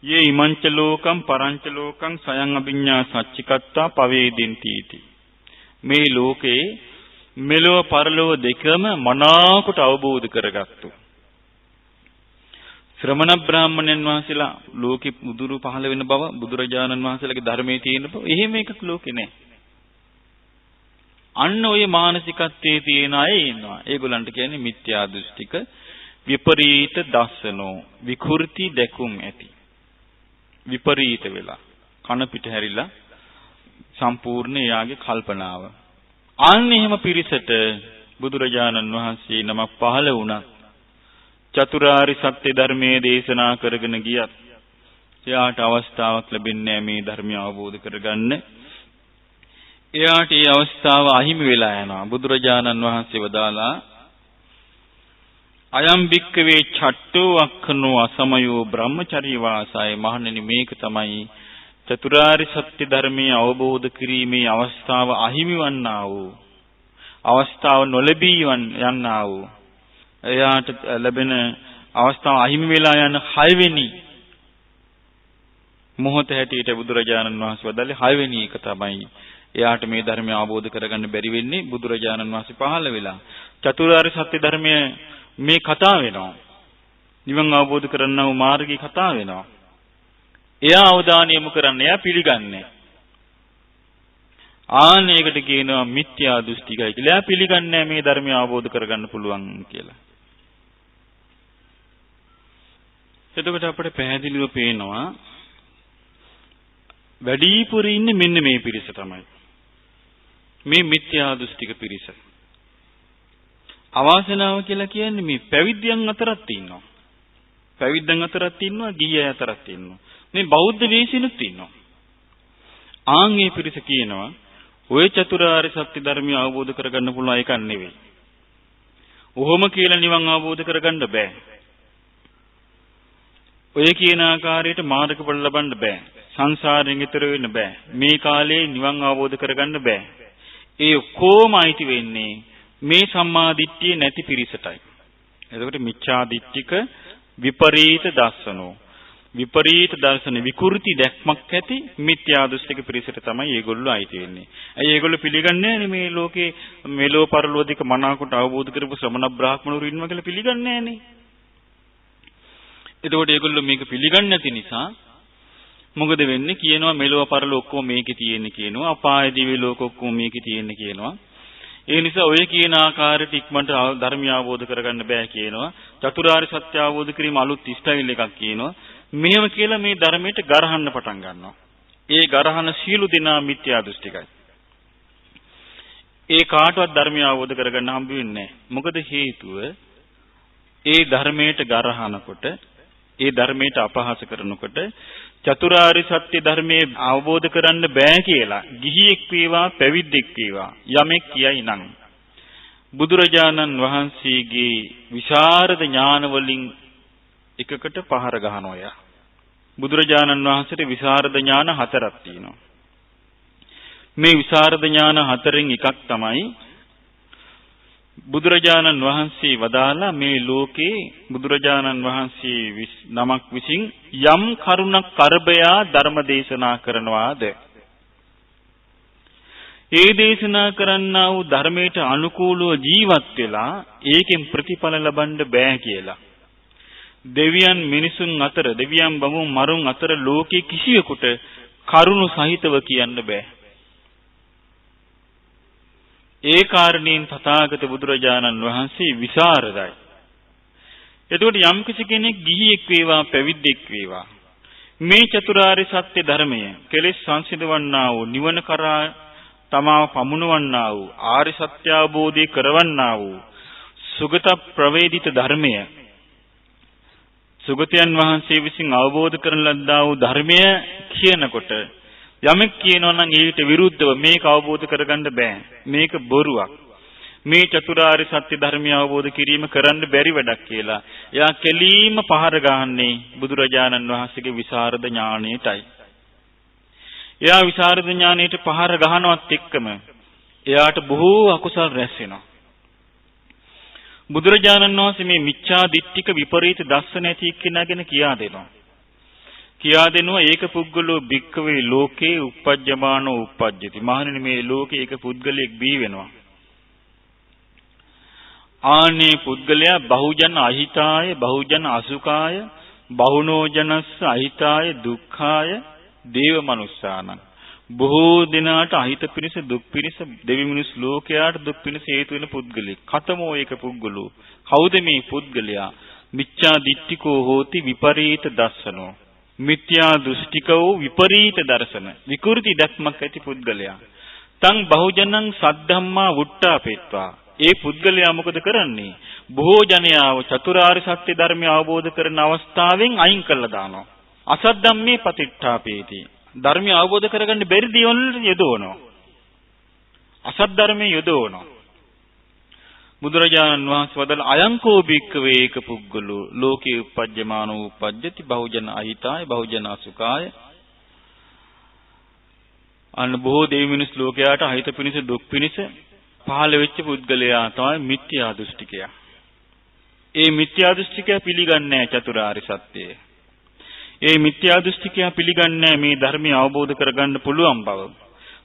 S1: යේ ඉමංච ලෝකම් පරංච ලෝකං සයං අභිඤ්ඤා සච්චිකත්තා පවේදින්ති इति. මේ ලෝකේ මෙලොව පරලොව දෙකම මනාකොට අවබෝධ කරගත්තු ශ්‍රමණ බ්‍රාහ්මණයන් වහන්සේලා ලෝකෙ මුදුරු පහළ වෙන බව බුදුරජාණන් වහන්සේලාගේ ධර්මයේ තියෙන බව එහෙම එකක් ලෝකේ නැහැ. අන්න ඔය මානසිකත්වයේ තියෙන අය ඉන්නවා. ඒගොල්ලන්ට කියන්නේ මිත්‍යා දෘෂ්ටික විපරීත දස්සනෝ විකෘති දැකුම් ඇති. විපරීත වෙලා කන පිට හැරිලා සම්පූර්ණ යාගේ කල්පනාව. අන්න එහෙම පිරිසට බුදුරජාණන් වහන්සේ නමක් පහළ වුණා. චතුරාර්ය සත්‍ය ධර්මයේ දේශනා කරගෙන ගියත් එයාට අවස්ථාවක් ලැබෙන්නේ මේ ධර්මය අවබෝධ කරගන්න. එයාට ඒ අවස්ථාව අහිමි වෙලා යනවා. බුදුරජාණන් වහන්සේ වදාලා අයම් භික්කවේ චට්ටෝ අක්ඛනෝ අසමයෝ බ්‍රහ්මචර්ය වාසය. මහණෙනි මේක තමයි චතුරාර්ය සත්‍ය ධර්මයේ අවබෝධ කිරීමේ අවස්ථාව අහිමි වන්නා වූ අවස්ථාව නොලැබී යන්නා වූ එයාට ලැබෙන අවස්ථාව අහිමි වෙලා යන 6 වෙනි මොහොත හැටියට බුදුරජාණන් වහන්සේ වදාළේ 6 වෙනි එක තමයි එයාට මේ ධර්මය අවබෝධ කරගන්න බැරි වෙන්නේ. බුදුරජාණන් වහන්සේ පහළ වෙලා චතුරාර්ය සත්‍ය ධර්මය මේ කතා වෙනවා. නිවන් අවබෝධ කරගන්න වූ මාර්ගයේ කතා වෙනවා. එයා අවධානය යොමු කරන්නේ, එයා පිළිගන්නේ. ආනේකට කියනවා මිත්‍යා දෘෂ්ටිකයි කියලා. එයා පිළිගන්නේ මේ ධර්මය අවබෝධ කරගන්න පුළුවන් කියලා. එතකොට අපිට පැහැදිලිව පේනවා වැඩිපුර ඉන්නේ මෙන්න මේ පිරිස තමයි. මේ මිත්‍යා දෘෂ්ටික පිරිස. අවාසනාව කියලා කියන්නේ මේ පැවිද්දයන් අතරත් ඉන්නවා. පැවිද්දන් අතරත් ඉන්නවා, ගිහිය අතරත් ඉන්නවා. මේ බෞද්ධ වේසිනුත් ඉන්නවා. ආන්ගේ පිරිස කියනවා ඔය චතුරාර්ය සත්‍ය ධර්මය අවබෝධ කරගන්න පුළුවන් එකක් නෙවෙයි. ඔහොම කියලා නිවන් අවබෝධ කරගන්න බෑ. ඔය කියන ආකාරයට මාර්ගඵල ලබන්න බෑ. සංසාරයෙන් ඈතර වෙන්න බෑ. මේ කාලේ නිවන් අවබෝධ කරගන්න බෑ. ඒ කොහොම අයිති වෙන්නේ මේ සම්මා දිට්ඨිය නැති පිරිසටයි. එතකොට මිච්ඡා දිට්ඨික විපරීත දර්ශනෝ විපරීත දර්ශන විකෘති දැක්මක් ඇති මිත්‍යා දෘෂ්ටික පිරිසට තමයි ඒගොල්ලෝ අයිති වෙන්නේ. ඇයි ඒගොල්ලෝ පිළිගන්නේ නැහැ මේ ලෝකේ මෙලෝ පරලෝ දෙක මනාවකට අවබෝධ කරපු ශ්‍රමණ බ්‍රාහ්මණවරු ඉන්නවා කියලා පිළිගන්නේ නැහනේ. එතකොට ඒගොල්ලෝ මේක පිළිගන්නේ නැති නිසා මොකද වෙන්නේ? කියනවා මෙලෝ පරලෝ ඔක්කොම මේකේ තියෙන්නේ කියනවා. අපාය දිව්‍ය ලෝක ඔක්කොම මේකේ තියෙන්නේ කියනවා. ඒ නිසා ඔය කියන ආකාරයට ඉක්මනට ධර්මය අවබෝධ කරගන්න බෑ කියනවා. චතුරාර්ය සත්‍ය අවබෝධ කිරීම අලුත් ස්ටයිල් එකක් කියනවා. මෙහෙම කියලා මේ ධර්මයට ගරහන්න පටන් ගන්නවා. ඒ ගරහන සීළු දෙනා මිත්‍යා දෘෂ්ටිකයි. ඒ කාටවත් ධර්මය අවබෝධ කරගන්න හම්බ වෙන්නේ නැහැ. මොකද හේතුව ඒ ධර්මයට ගරහනකොට ඒ ධර්මයට අපහාස කරනකොට චතුරාර්ය සත්‍ය ධර්මයේ අවබෝධ කරන්න බෑ කියලා ගිහියෙක් වේවා පැවිද්දෙක් වේවා යමෙක් කියයි නම් බුදුරජාණන් වහන්සේගේ විශාරද ඥාන වලින් එකකට පහර ගහනවා යා. බුදුරජාණන් වහන්සේට විශාරද ඥාන 4ක් තියෙනවා. මේ විශාරද ඥාන 4න් එකක් තමයි බුදුරජාණන් වහන්සේ වදාලා මේ ලෝකේ බුදුරජාණන් වහන්සේ නමක් විසින් යම් කරුණක් කරබයා ධර්ම දේශනා කරනවාද ඒ දේශනා කරන්නා වූ ධර්මයට අනුකූලව ජීවත් වෙලා ඒකෙන් ප්‍රතිඵල ලබන්න බෑ කියලා. දෙවියන් මිනිසුන් අතර දෙවියන් බඹුන් මරුන් අතර ලෝකේ කිසිවෙකුට කරුණ සහිතව කියන්න බෑ. ඒ කාරණයෙන් තථාගත බුදුරජාණන් වහන්සේ විසරදයි. එතකොට යම් කෙනෙක් ගිහියෙක් වේවා පැවිද්දෙක් වේවා මේ චතුරාර්ය සත්‍ය ධර්මය කෙලෙස් සංසිඳවන්නා වූ නිවන කරා තමාව පමුණවන්නා වූ ආර්ය සත්‍ය අවබෝධය කරවන්නා වූ සුගත ප්‍රවේදිත ධර්මය සුගතයන් වහන්සේ විසින් අවබෝධ කරන ලද්දා වූ ධර්මය කියනකොට යමෙක් කියනවා නම් ඊට විරුද්ධව මේක අවබෝධ කරගන්න බෑ මේක බොරුවක් මේ චතුරාර්ය සත්‍ය ධර්මය අවබෝධ කිරීම කරන්න බැරි වැඩක් කියලා එයා කෙලීම පහර ගහන්නේ බුදුරජාණන් වහන්සේගේ විසරද ඥාණයටයි. එයා විසරද ඥාණයට පහර ගහනවත් එක්කම එයාට බොහෝ අකුසල් රැස් වෙනවා. බුදුරජාණන් වහන්සේ මේ මිච්ඡා දිට්ඨික විපරීත දර්ශන ඇති කෙනාගෙන කියා දෙනවා ඒක පුද්ගලෝ භික්ඛවේ ලෝකේ uppajjamaano uppajjati. මහණෙනි මේ ලෝකේ ඒක පුද්ගලයෙක් බිහි වෙනවා. ආනේ පුද්ගලයා බහුජන අහිතාය බහුජන අසුඛාය බහුනෝජනස්ස අහිතාය දුක්ඛාය දේව මනුස්සානං. බොහෝ දිනාට අහිත පිණිස දුක් පිණිස දෙවි මිනිස් ලෝකයාට දුක් පිණිස හේතු වෙන පුද්ගලෙක්. කතමෝ ඒක පුද්ගලෝ. කවුද මේ පුද්ගලයා? මිච්ඡා දිට්ඨිකෝ හෝති විපරීත දස්සනෝ. මිත්‍යා දෘෂ්ටිකෝ විපරීත දර්ශන. විකෘති දැක්මක් ඇති පුද්ගලයා. තං බහුජනං සද්ධම්මා වුට්ටාපේත්වා. ඒ පුද්ගලයා මොකද කරන්නේ? බොහෝ ජනයාව චතුරාර්ය සත්‍ය ධර්මය අවබෝධ කරන අවස්ථාවෙන් අයින් කළා දානවා. අසත් ධම්මේ පතිට්ඨාපේති. ධර්මය අවබෝධ කරගන්න බැරි දේවල් යොදවනවා. අසත් ධර්මයේ යොදවනවා. බුදුරජාණන් වහන්සේ වදාළ අයංකෝ භික්ඛවේ ඒක පුද්ගලෝ ලෝකේ uppajjamaano uppajjati බහුජන අහිතාය බහුජන අසුඛාය. අන්න බොහෝ දෙවි මිනිස් ලෝකයාට අහිත පිණිස දුක් පිණිස පහළ වෙච්ච පුද්ගලයා තමයි මිත්‍යා දෘෂ්ටිකයා. ඒ මිත්‍යා දෘෂ්ටිකයා පිළිගන්නේ නැහැ චතුරාර්ය සත්‍යය. ඒ මිත්‍යා දෘෂ්ටිකයා පිළිගන්නේ මේ ධර්මය අවබෝධ කරගන්න පුළුවන් බව.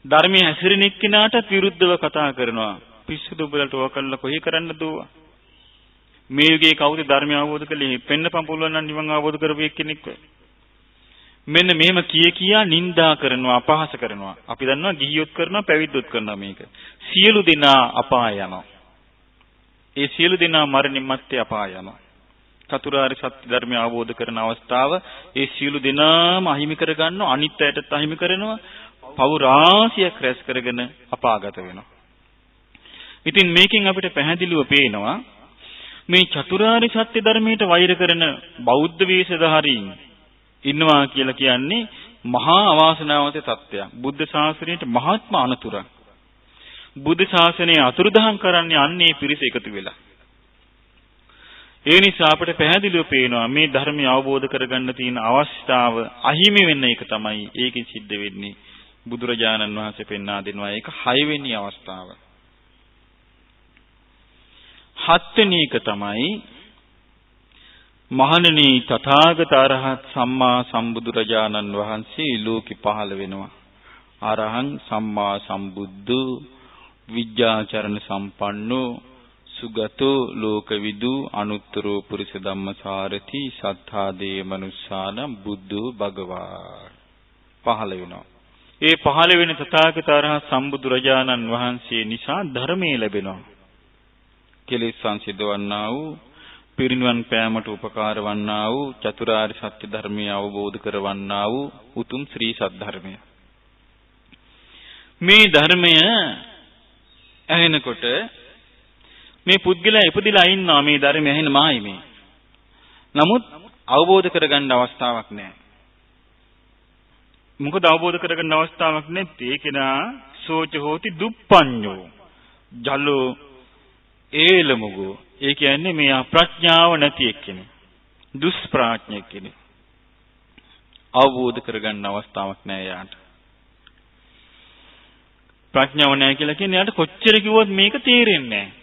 S1: ධර්මයේ හැසිරෙන එක්කිනාට විරුද්ධව කතා කරනවා. පිස්සුද උඹලට ඔය කළා කොහේ කරන්න දුවා? මේ යුගයේ කවුද ධර්මය අවබෝධ කළේ? පෙන්නපම් පුළුවන් නම් නිවන් අවබෝධ කරපු එක්කෙනෙක් වෙයි. මෙන්න මෙහෙම කියා නින්දා කරනවා අපහාස කරනවා. අපි දන්නවා ගිහියොත් කරනවා පැවිද්දොත් කරනවා මේක. සියලු දෙනා අපාය යනවා. ඒ සියලු දෙනා මරණින් මත්තේ අපාය යනවා. චතුරාර්ය සත්‍ය ධර්මය අවබෝධ කරන අවස්ථාව ඒ සියලු දෙනාම අහිමි කරගන්නවා අනිත් අයටත් අහිමි කරනවා පව් රාශියක් රැස් කරගෙන අපාගත වෙනවා. ඉතින් මේකෙන් අපිට පැහැදිලිව පේනවා මේ චතුරාර්ය සත්‍ය ධර්මයට වෛර කරන බෞද්ධ වේශධාරීන් ඉන්නවා කියලා කියන්නේ මහා අවාසනාවන්ත තත්ත්වයක්. බුද්ධ ශාසනයට මහත්ම අනතුරක්. බුද්ධ ශාසනය අතුරුදහන් කරන්නේ අන්නේ පිරිස එකතු වෙලා. ඒ නිසා අපිට පැහැදිලිව පේනවා මේ ධර්මය අවබෝධ කරගන්න තියෙන අවස්ථාව අහිමි වෙන එක තමයි ඒකෙන් සිද්ධ වෙන්නේ. බුදුරජාණන් වහන්සේ පෙන්වා දෙනවා ඒක 6 වෙනි අවස්ථාව. 7 වෙනි එක තමයි මහණෙනි තථාගත අරහත් සම්මා සම්බුදුරජාණන් වහන්සේ ලෝකෙ පහළ වෙනවා. අරහං සම්මා සම්බුද්ධ විද්‍යාචරණ සම්පන්නෝ සුගතෝ ලෝකවිදු අනුත්තරෝ පුරිස ධම්මසාරති සත්තා දේ මනුස්සානම් බුද්ධෝ භගවා පහළ වෙනවා. ඒ පහළ වෙන තථාගත අරහත් සම්බුදුරජාණන් වහන්සේ නිසා ධර්මයේ ලැබෙනවා. කෙලෙස් සංසිඳවන්නා වූ පිරිනිවන් පෑමට උපකාර වන්නා වූ චතුරාර්ය සත්‍ය ධර්මය අවබෝධ කරවන්නා වූ උතුම් ශ්‍රී සද්ධර්මය. මේ ධර්මය ඇහෙනකොට මේ පුද්ගලයා ඉපදිලා ඉන්නවා මේ ධර්මය ඇහෙන මායිමේ. නමුත් අවබෝධ කරගන්න අවස්ථාවක් නැහැ. මොකද අවබෝධ කරගන්න අවස්ථාවක් නැත්තේ ඒක නා සෝච හෝති දුප්පඤ්ඤෝ ජලෝ ඒලමුගෝ. ඒ කියන්නේ මේ ප්‍රඥාව නැති එක්කෙනෙක්. දුෂ්ප්‍රඥෙක් කෙනෙක්. අවබෝධ කරගන්න අවස්ථාවක් නැහැ යාට. ප්‍රඥාව නැහැ කියලා කියන්නේ යාට කොච්චර කිව්වත් මේක තේරෙන්නේ නැහැ.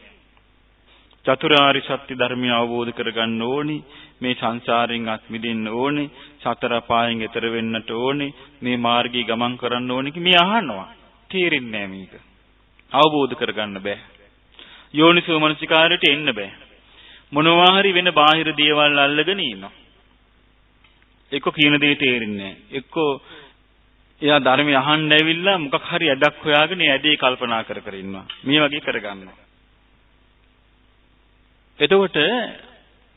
S1: චතුරාර්ය සත්‍ය ධර්මය අවබෝධ කරගන්න ඕනි. මේ සංසාරයෙන් අත් මිදෙන්න ඕනි. සතර පායෙන් එතර වෙන්නට ඕනි. මේ මාර්ගයේ ගමන් කරන්න ඕනි කි මේ අහනවා. තේරෙන්නේ නැහැ මේක. අවබෝධ කරගන්න බෑ. යෝනිසෝ මනසිකාරයට එන්න බෑ. මොනවා හරි වෙන බාහිර දේවල් අල්ලගෙන ඉන්නවා. එක්ක කියන දේ තේරෙන්නේ නැහැ. එක්ක එයා ධර්මය අහන්න ඇවිල්ලා මොකක් හරි ඇඩක් හොයාගෙන ඒ ඇඩේ කල්පනා කර කර ඉන්නවා. මේ වගේ කරගන්නවා. එතකොට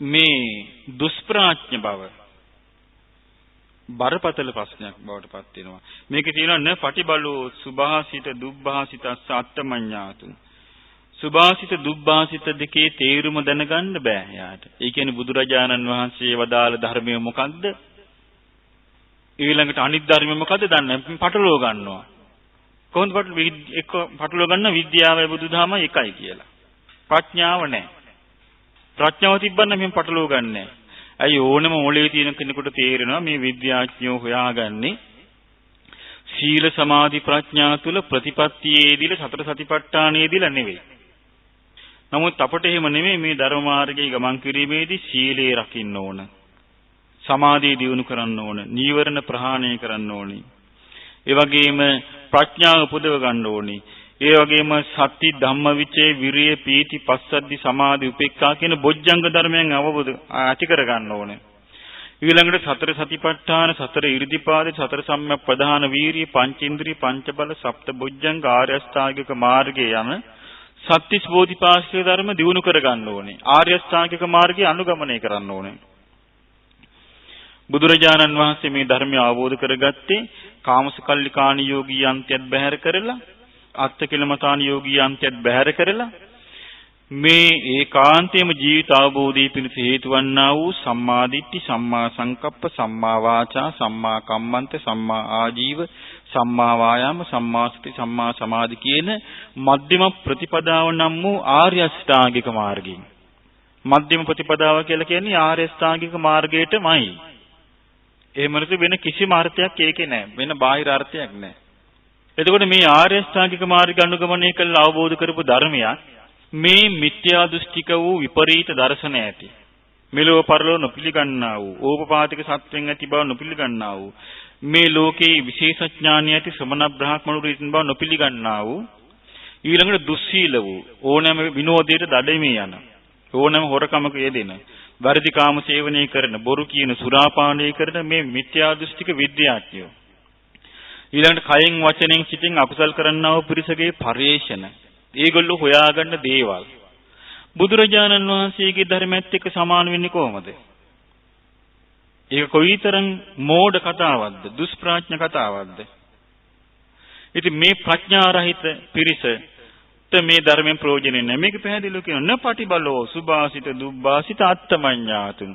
S1: මේ දුෂ්ප්‍රඥ බව බරපතල ප්‍රශ්නයක් බවට පත් වෙනවා. මේකේ තියෙනවා න පටිබලෝ සුභාසිත දුබ්භාසිතස්ස අත්තමඤ්ඤාතු. සුභාසිත දුබ්භාසිත දෙකේ තේරුම දැනගන්න බෑ යාට. ඒ කියන්නේ බුදුරජාණන් වහන්සේ වදාළ ධර්මය මොකක්ද? ඊළඟට අනිත් ධර්මය මොකද්ද දන්නේ නැහැ. පටලව ගන්නවා. කොහොමද පටලව ගන්න? විද්‍යාවයි බුදුදහමයි එකයි කියලා. ප්‍රඥාව නැහැ. ප්‍රඥාව තිබ්බනම් මෙහෙම පටලව ගන්නෑ. ඇයි ඕනම මොලේ තියෙන කෙනෙකුට තේරෙනවා මේ විද්‍යාඥයෝ හොයාගන්නේ සීල සමාධි ප්‍රඥා තුල ප්‍රතිපත්තියේදීලා සතර සතිපට්ඨානයේදීලා නෙවෙයි. නමුත් අපට එහෙම නෙමෙයි මේ ධර්ම මාර්ගයේ ගමන් කිරීමේදී සීලේ රකින්න ඕන. සමාධිය දියුණු කරන්න ඕන. නීවරණ ප්‍රහාණය කරන්න ඕනි. ඒ වගේම ප්‍රඥාව උපදව ගන්න ඕනි. ඒ වගේම සති ධම්මවිචේ විරිය පීති පස්සද්ධි සමාධි උපේක්ඛා කියන බොජ්ජංග ධර්මයන් අවබෝධ ඇති කර ගන්න ඕනේ. ඊළඟට සතර සතිපට්ඨාන සතර ඉරිදිපාද සතර සම්‍යක් ප්‍රධාන වීරිය පංචේන්ද්‍රිය පංචබල සප්ත බොජ්ජංග ආර්ය අෂ්ටාංගික මාර්ගයේ යන සත්‍තිස් බෝධිපාක්ෂික ධර්ම දිනු කර ගන්න ඕනේ. ආර්ය අෂ්ටාංගික මාර්ගය අනුගමනය කරන්න ඕනේ. බුදුරජාණන් වහන්සේ මේ ධර්මය අවබෝධ කරගත්තේ කාමසුකල්ලිකාණ යෝගී අන්තයත් බැහැර කරලා අත්තිකිලමතාන යෝගී අන්තයත් බැහැර කරලා මේ ඒකාන්තයේම ජීවිත අවබෝධී පිණිස හේතු වන්නා වූ සම්මා දිට්ඨි සම්මා සංකප්ප සම්මා වාචා සම්මා කම්මන්ත සම්මා ආජීව සම්මා වායාම සම්මා සති සම්මා සමාධි කියන මධ්‍යම ප්‍රතිපදාව නම් වූ ආර්ය අෂ්ටාංගික මාර්ගයෙන් මධ්‍යම ප්‍රතිපදාව කියලා කියන්නේ ආර්ය අෂ්ටාංගික මාර්ගයටමයි. එහෙම වෙන කිසිම අර්ථයක් ඒකේ නැහැ. වෙන බාහිර අර්ථයක් නැහැ. එතකොට මේ ආර්ය අෂ්ටාංගික මාර්ග අනුගමනය කළ අවබෝධ කරපු ධර්මයක් මේ මිත්‍යා දෘෂ්ටික වූ විපරීත දර්ශන ඇති මෙලොව පරලොව නොපිළිගන්නා වූ ඕපපාතික සත්වෙන් ඇති බව නොපිළිගන්නා වූ මේ ලෝකේ විශේෂඥානිය ඇති ශ්‍රමණ බ්‍රාහ්මණවරු ඉන්න බව නොපිළිගන්නා වූ ඊළඟට දුස්සීල වූ ඕනෑම විනෝදයට දඩෙමේ යන ඕනෑම හොරකමක යෙදෙන වර්ධි කාම සේවනය කරන බොරු කියන සුරාපානය කරන මේ මිත්‍යා දෘෂ්ටික විද්‍යාඥයෝ ඊළඟට කයෙන් වචනෙන් සිතින් අකුසල් කරන්නා වූ පිරිසගේ පරේෂණ ඒගොල්ලෝ හොයාගන්න දේවල් බුදුරජාණන් වහන්සේගේ ධර්මයත් එක්ක සමාන වෙන්නේ කොහොමද? ඒක කොයිතරම් මෝඩ කතාවක්ද දුෂ්ප්‍රඥ කතාවක්ද? ඉතින් මේ ප්‍රඥා රහිත පිරිසට මේ ධර්මයෙන් ප්‍රයෝජනෙ නැහැ. මේක පැහැදිලිව කියනවා න පටිබලෝ සුභාසිත දුබ්බාසිත අත්තමඤ්ඤාතුන්.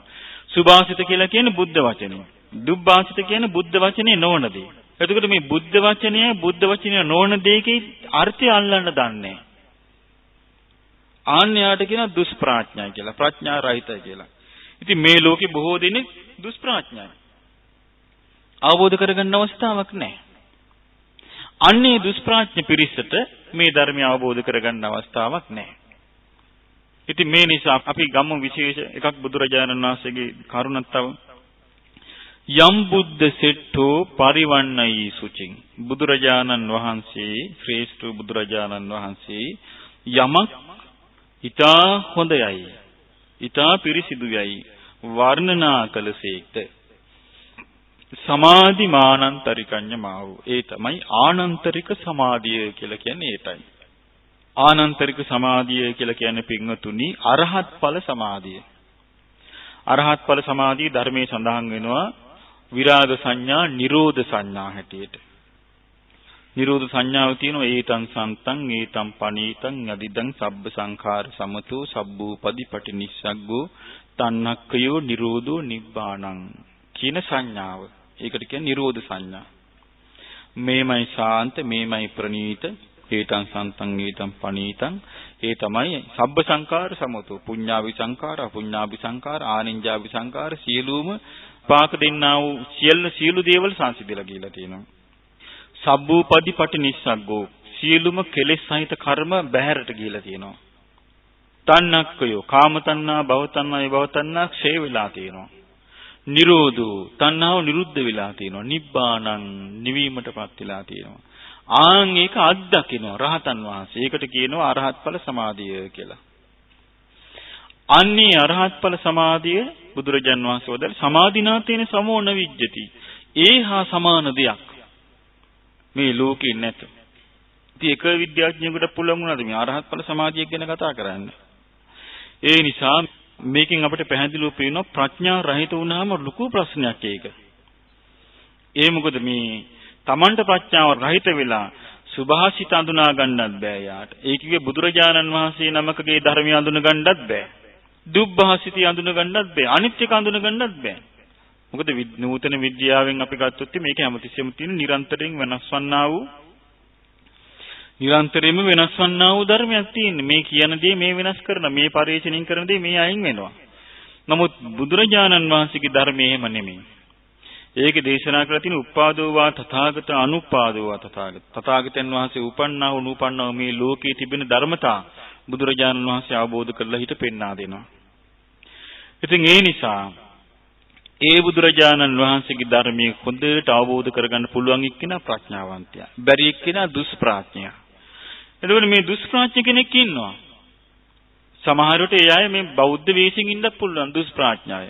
S1: සුභාසිත කියලා කියන්නේ බුද්ධ වචනේ. දුබ්බාසිත කියන්නේ බුද්ධ වචනේ නොවන දේ. එතකොට මේ බුද්ධ වචනය නොවන දෙයකේ අර්ථය අල්ලන්න දන්නේ. ආන්‍යයට කියන දුෂ්ප්‍රඥයි කියලා, ප්‍රඥා රහිතයි කියලා. ඉතින් මේ ලෝකේ බොහෝ දෙනෙක් දුෂ්ප්‍රඥයි. අවබෝධ කරගන්න අවස්ථාවක් නැහැ. අන්නේ දුෂ්ප්‍රඥ පිරිසට මේ ධර්මය අවබෝධ කරගන්න අවස්ථාවක් නැහැ. ඉතින් මේ නිසා අපි ගම්මු විශේෂ එකක් බුදුරජාණන් වහන්සේගේ කරුණක් තව යම් බුද්ධ සෙට්ඨෝ පරිවන්නයි සුචින්. බුදුරජාණන් වහන්සේ ශ්‍රේෂ්ඨ බුදුරජාණන් වහන්සේ යමක් ඊටා හොඳයයි ඊටා පිරිසිදුයයි වර්ණනා කළසේක්ද සමාධි මානන්තරිකඤ්ඤ මාවු. ඒ තමයි ආනන්තරික සමාධිය කියලා කියන්නේ ඒටයි. ආනන්තරික සමාධිය කියලා කියන්නේ පින්වතුනි අරහත් ඵල සමාධිය. අරහත් ඵල සමාධිය ධර්මයේ සඳහන් වෙනවා විරාග සංඥා නිරෝධ සංඥා හැටියට. නිරෝධ සංඥාව තියෙනවා ඒතං සන්තං ඒතං පනීතං යදිදං සබ්බ සංඛාර සමතෝ සබ්බූපදි පටිනිස්සග්ගෝ තණ්හක්ඛයෝ නිරෝධෝ නිබ්බාණං කියන සංඥාව. ඒකට කියන්නේ නිරෝධ සංඥා. මේමයි ශාන්ත මේමයි ප්‍රණීත ඒතං සන්තං ඒතං පනීතං ඒ තමයි සබ්බ සංඛාර සමතෝ පුඤ්ඤාවි සංඛාර අපුඤ්ඤාවි සංඛාර ආනිඤ්ඤාවි සංඛාර සියලුම පාක දෙන්නා වූ සියලු දේවල් සංසිඳලා ගිහිලා තියෙනවා. සබ්බූපදි පටිනිස්සග්ගෝ සියලුම කෙලෙස් සහිත කර්ම බැහැරට ගිහිලා තියෙනවා. තණ්හක්කයෝ කාම තණ්හා, භව තණ්හා, විභව තණ්හා ක්ෂය වෙලා තියෙනවා. නිරෝධෝ තණ්හාව නිරුද්ධ වෙලා තියෙනවා. නිබ්බාණං නිවීමටපත් වෙලා තියෙනවා. ආන් ඒක අත්දකිනවා රහතන් වහන්සේ. ඒකට කියනවා අරහත් ඵල සමාධිය කියලා. අන්නේ අරහත් ඵල සමාධිය බුදුරජාන් වහන්සේ වදාළ සමාධිනාතේන සමෝ නවිජ්ජති. ඒහා සමාන දෙයක් මේ ලෝකේ නැත. ඉතින් එක විද්‍යාඥයෙකුට පුළුවන් වුණාද මේ අරහත් ඵල සමාධිය ගැන කතා කරන්න? ඒ නිසා මේකෙන් අපිට පැහැදිලිව පේනවා ප්‍රඥා රහිත වුණාම ලොකු ප්‍රශ්නයක් ඒක. ඒ මොකද මේ Tamanට ප්‍රඥාව රහිත වෙලා සුභාසිත අඳුනා ගන්නත් බෑ යාට. ඒ කිව්වේ බුදුරජාණන් වහන්සේ නමකගේ ධර්මය අඳුන ගන්නත් බෑ. දුබ්බාසිතය අඳුන ගන්නත් බෑ. අනිත් එක අඳුන ගන්නත් බෑ. මොකද නූතන විද්‍යාවෙන් අපි ගත්තොත් මේක හැමතිස්සෙම තියෙන නිරන්තරයෙන් වෙනස් වන්නා වූ ධර්මයක් තියෙන්නේ. මේ කියන දේ මේ වෙනස් කරන, මේ පරිශ්‍රණය කරන දේ මේ අයින් වෙනවා. නමුත් බුදුරජාණන් වහන්සේගේ ධර්මයේ එහෙම නෙමෙයි. ඒකේ දේශනා කරලා තියෙන උපාදෝ වා තථාගත අනුපාදෝ වා තථාගත. තථාගතයන් වහන්සේ උපන්නා වූ නූපන්නා වූ මේ ලෝකයේ තිබෙන ධර්මතා බුදුරජාණන් වහන්සේ අවබෝධ කරලා හිට පෙන්වා දෙනවා. ඉතින් ඒ නිසා ඒ බුදුරජාණන් වහන්සේගේ ධර්මයේ හොඳට අවබෝධ කරගන්න පුළුවන් එක්කෙනා ප්‍රඥාවන්තයා. බැරි එක්කෙනා දුෂ්ප්‍රඥයා. එතකොට මේ දුෂ්ප්‍රඥ කෙනෙක් ඉන්නවා. සමහර විට ඒ අය මේ බෞද්ධ වේසින් ඉන්නත් පුළුවන් දුෂ්ප්‍රඥාය.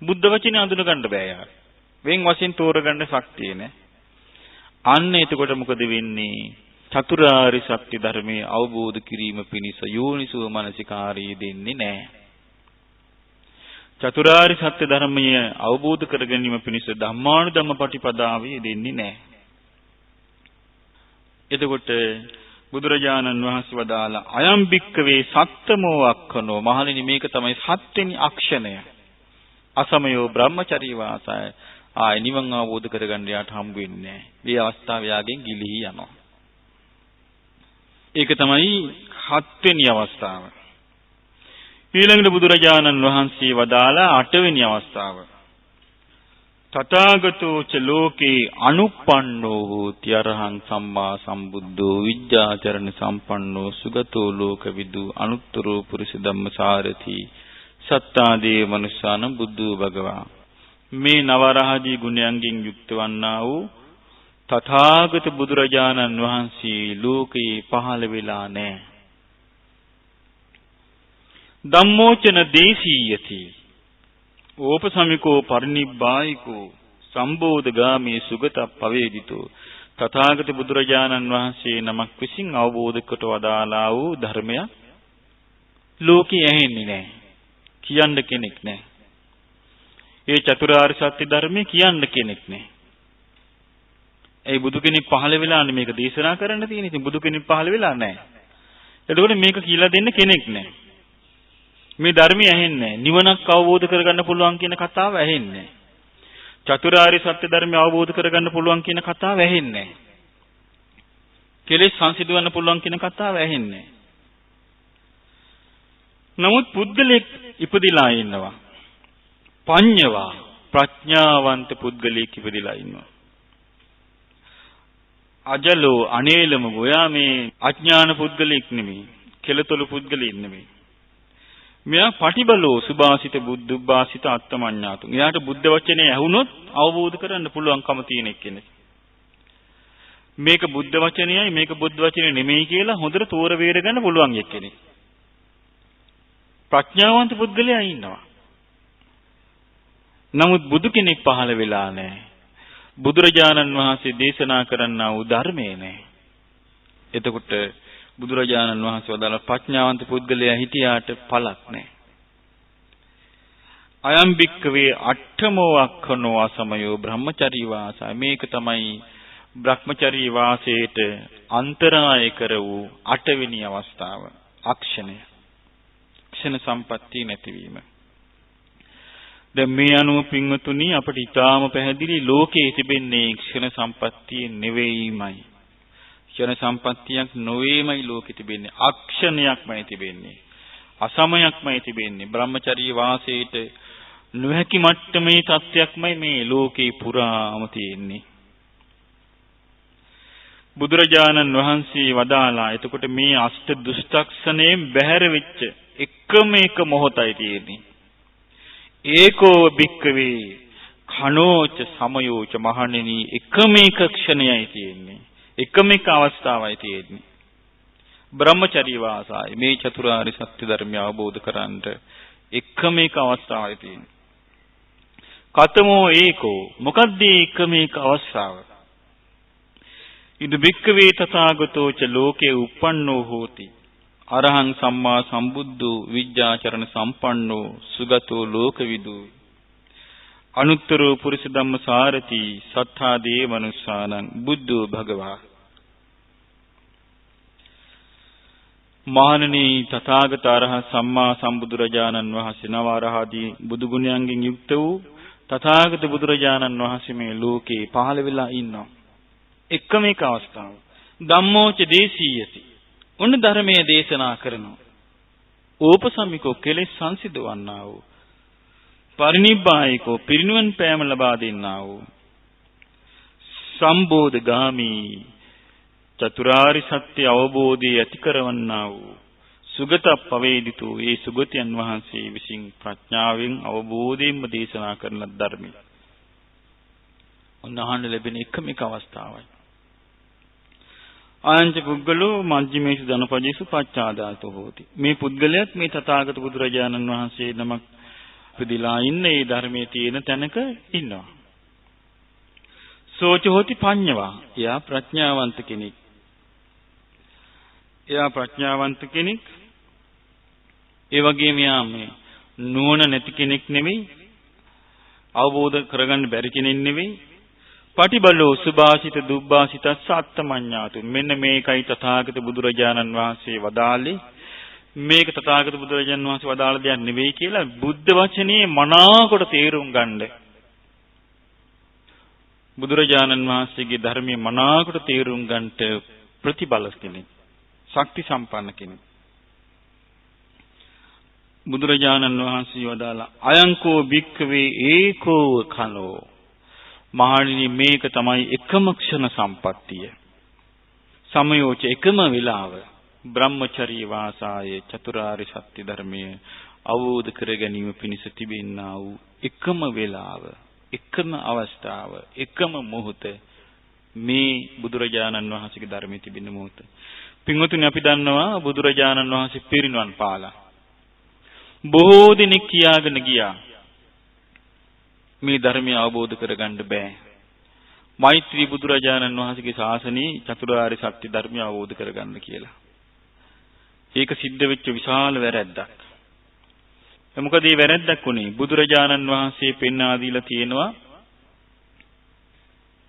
S1: බුද්ධ වචනේ අඳුන ගන්න බෑ යාර. වෙන් වශයෙන් තෝරගන්න ශක්තිය නැහැ. අන්න එතකොට මොකද වෙන්නේ? චතුරාර්ය සත්‍ය ධර්මයේ අවබෝධ කිරීම පිණිස යෝනිසෝ මනසිකාරී දෙන්නේ නැහැ. චතුරාර්ය සත්‍ය ධර්මය අවබෝධ කර ගැනීම පිණිස ධම්මානුධම්ම පටිපදාවේ දෙන්නේ නැහැ. එතකොට බුදුරජාණන් වහන්සේ වදාලා අයම් භික්කවේ සත්තමෝ අක්ඛනෝ මහණෙනි මේක තමයි සත්‍යෙනි අක්ෂණය. අසමයෝ බ්‍රහ්මචර්ය වාසය ආය නිවන් අවබෝධ කරගන්න යාට හම්බ වෙන්නේ නැහැ. මේ අවස්ථාව යාගෙන් ගිලිහි යනවා. ඒක තමයි හත්වෙනි අවස්ථාව. ඊළඟට බුදුරජාණන් වහන්සේ වදාලා 8 වෙනි අවස්ථාව. තථාගතෝ ච ලෝකේ අනුප්පන්නෝ හෝති අරහං සම්මා සම්බුද්ධෝ විජ්ජාචරණ සම්පන්නෝ සුගතෝ ලෝකවිදු අනුත්තරෝ පුරිස ධම්මසාරති සත්තාදේ මනුස්සාන බුද්ධෝ භගවා. මේ නවරහදී ගුණයන්ගෙන් යුක්ත වන්නා වූ තථාගත බුදුරජාණන් වහන්සේ ලෝකේ පහළ වෙලා නැහැ. ධම්මෝචන දේශීයති ඕපසමිකෝ පරිනිබ්බායිකෝ සම්බෝධගාමී සුගත පවේදිතෝ. තථාගත බුදුරජාණන් වහන්සේ නමක් විසින් අවබෝධ කොට වදාලා වූ ධර්මයක් ලෝකේ ඇහෙන්නේ නැහැ. කියන්න කෙනෙක් නැහැ. ඒ චතුරාර්ය සත්‍ය ධර්මයේ කියන්න කෙනෙක් නැහැ. ඒ බුදු කෙනෙක් පහළ වෙලානේ මේක දේශනා කරන්න තියෙන්නේ. ඉතින් බුදු කෙනෙක් පහළ වෙලා නැහැ. එතකොට මේක කියලා දෙන්න කෙනෙක් නැහැ. මේ ධර්මය ඇහෙන්නේ නැහැ. නිවනක් අවබෝධ කරගන්න පුළුවන් කියන කතාව ඇහෙන්නේ නැහැ. චතුරාර්ය සත්‍ය ධර්මය අවබෝධ කරගන්න පුළුවන් කියන කතාව ඇහෙන්නේ නැහැ. කෙලෙස් සංසිඳවන්න පුළුවන් කියන කතාව ඇහෙන්නේ නැහැ. නමුත් පුද්ගලෙක් ඉපදිලා ඉන්නවා. පඤ්ඤවා ප්‍රඥාවන්ත පුද්ගලෙක් ඉපදිලා ඉන්නවා. අජලෝ අනේලම ගෝයා මේ අඥාන පුද්ගලෙක් නෙමෙයි. කෙලතොළු පුද්ගලෙක් නෙමෙයි. මෙයා පටිබලෝ සුභාසිත බුද්ධුභාසිත අත්තමඤ්ඤාතු. එයාට බුද්ධ වචනේ ඇහුනොත් අවබෝධ කරගන්න පුළුවන්කම තියෙන කෙනෙක්. මේක බුද්ධ වචනයයි මේක බුද්ධ වචනේ නෙමෙයි කියලා හොඳට තෝර බේර ගන්න පුළුවන් කෙනෙක්. ප්‍රඥාවන්ත පුද්ගලයා ඉන්නවා. නමුත් බුදු කෙනෙක් පහළ වෙලා නැහැ. බුදුරජාණන් වහන්සේ දේශනා කරන්නා වූ ධර්මයේ නැහැ. එතකොට බුදුරජාණන් වහන්සේ වදාළ ප්‍රඥාවන්ත පුද්ගලයා හිටියාට පළක් නැහැ. අයම් භික්කවේ අට්ඨමෝ අක්ඛනෝ අසමයෝ බ්‍රහ්මචර්ය වාසය. මේක තමයි බ්‍රහ්මචර්ය වාසයට අන්තරාය කර වූ 8 වෙනි අවස්ථාව. අක්ෂණය. ක්ෂණ සම්පත්තිය නැතිවීම. දැන් මේ අනුව පින්වතුනි අපිට ඊටාම පැහැදිලි ලෝකයේ තිබෙන්නේ ක්ෂණ සම්පත්තිය නෙවෙයිමයි. ක්ෂණ සම්පත්තියක් නොවේමයි ලෝකෙ තිබෙන්නේ. අක්ෂණයක්මයි තිබෙන්නේ. අසමයක්මයි තිබෙන්නේ. බ්‍රහ්මචර්ය වාසයට නොහැකි මට්ටමේ තත්ත්වයක්මයි මේ ලෝකේ පුරාම තියෙන්නේ. බුදුරජාණන් වහන්සේ වදාලා එතකොට මේ අෂ්ට දුෂ්ටක්ෂණයෙන් බැහැර වෙච්ච එකම එක මොහොතයි තියෙන්නේ. ඒකෝ භික්කවේ කනෝච සමයෝච මහණෙනි එකම එක ක්ෂණයයි තියෙන්නේ. එකම එක අවස්ථාවයි තියෙන්නේ. බ්‍රහ්මචර්ය වාසය මේ චතුරාර්ය සත්‍ය ධර්මය අවබෝධ කරගන්නට එකම එක අවස්ථාවයි තියෙන්නේ. කතමෝ ඒකෝ මොකද්ද එකම එක අවස්ථාව? ඉද භික්කවේ තථාගතෝ ච ලෝකේ uppannෝ හෝති අරහං සම්මා සම්බුද්ධෝ විජ්ජාචරණ සම්පන්නෝ සුගතෝ ලෝකවිදු අනුත්තරෝ පුරිස ධම්ම සාරති සත්තා දේ මනුස්සානං බුද්ධෝ භගවා. මහණෙනි තථාගත අරහං සම්මා සම්බුදුරජාණන් වහන්සේ නවරහදී බුදු ගුණයන්ගෙන් යුක්ත වූ තථාගත බුදුරජාණන් වහන්සේ මේ ලෝකේ පහළ වෙලා ඉන්නවා. එකම එක අවස්ථාව. ධම්මෝච දේශීයති. උන් ධර්මයේ දේශනා කරනවා. ඕපසම්මිකෝ කෙලෙස් සංසිඳවන්නා වූ. පරිනිබ්බායිකෝ පිරිනුවන් පෑම ලබා දෙන්නා වූ. සම්බෝධගාමී චතුරාරි සත්‍ය අවබෝධය ඇති කරවන්නා වූ. සුගතප්පවේදිතු ඒ සුගතයන් වහන්සේ විසින් ප්‍රඥාවෙන් අවබෝධයෙන්ම දේශනා කරන ධර්මය. උන්වහන්සේ ලැබෙන එකම එක අවස්ථාවයි. ආයංච පුද්ගලෝ මජ්ක්‍ධිමේසු ධනපජේසු පච්චාදාතෝ හෝති. මේ පුද්ගලයාත් මේ තථාගත බුදුරජාණන් වහන්සේ නමක් පිළිලා ඉන්න ඒ ධර්මයේ තියෙන තැනක ඉන්නවා. සෝච හෝති පඤ්ඤවා. එයා ප්‍රඥාවන්ත කෙනෙක්. ඒ වගේම යා මේ නුවණ නැති කෙනෙක් නෙමෙයි. අවබෝධ කරගන්න බැරි කෙනෙක් නෙමෙයි. පටිබලෝ සුභාසිත දුබ්බාසිත සත්තමඤ්ඤාතු. මෙන්න මේකයි තථාගත බුදුරජාණන් වහන්සේ වදාළේ. මේක තථාගත බුදුරජාණන් වහන්සේ වදාළ දෙයක් නෙවෙයි කියලා බුද්ධ වචනේ මනාකොට තේරුම් ගන්න. බුදුරජාණන් වහන්සේගේ ධර්මයේ මනාකොට තේරුම් ගන්නට ප්‍රතිබල කෙනෙක්. ශක්ති සම්පන්න කෙනෙක්. බුදුරජාණන් වහන්සේ වදාලා අයංකෝ භික්ඛවේ ඒකෝ කනෝ. මහණෙනි මේක තමයි එකම ක්ෂණ සම්පත්තිය. සමයෝච එකම වේලාව. බ්‍රහ්මචර්ය වාසායේ චතුරාර්ය සත්‍ය ධර්මය අවබෝධ කර ගැනීම පිණිස තිබෙනා වූ එකම වේලාව, එකම අවස්ථාව, එකම මොහොත මේ බුදුරජාණන් වහන්සේගේ ධර්මයේ තිබෙන මොහොත. පින්වතුනි අපි දන්නවා බුදුරජාණන් වහන්සේ පිරිනිවන් පාලා. බොහෝ දිනක් කියාගෙන ගියා. මේ ධර්මය අවබෝධ කරගන්න බෑ. මෛත්‍රී බුදුරජාණන් වහන්සේගේ ශාසනයේ චතුරාර්ය සත්‍ය ධර්මය අවබෝධ කරගන්න කියලා. ඒක සිද්ධ වෙච්ච විශාල වැරැද්දක්. මොකද මේ වැරැද්දක් උනේ බුදුරජාණන් වහන්සේ පෙන්වා දීලා තියෙනවා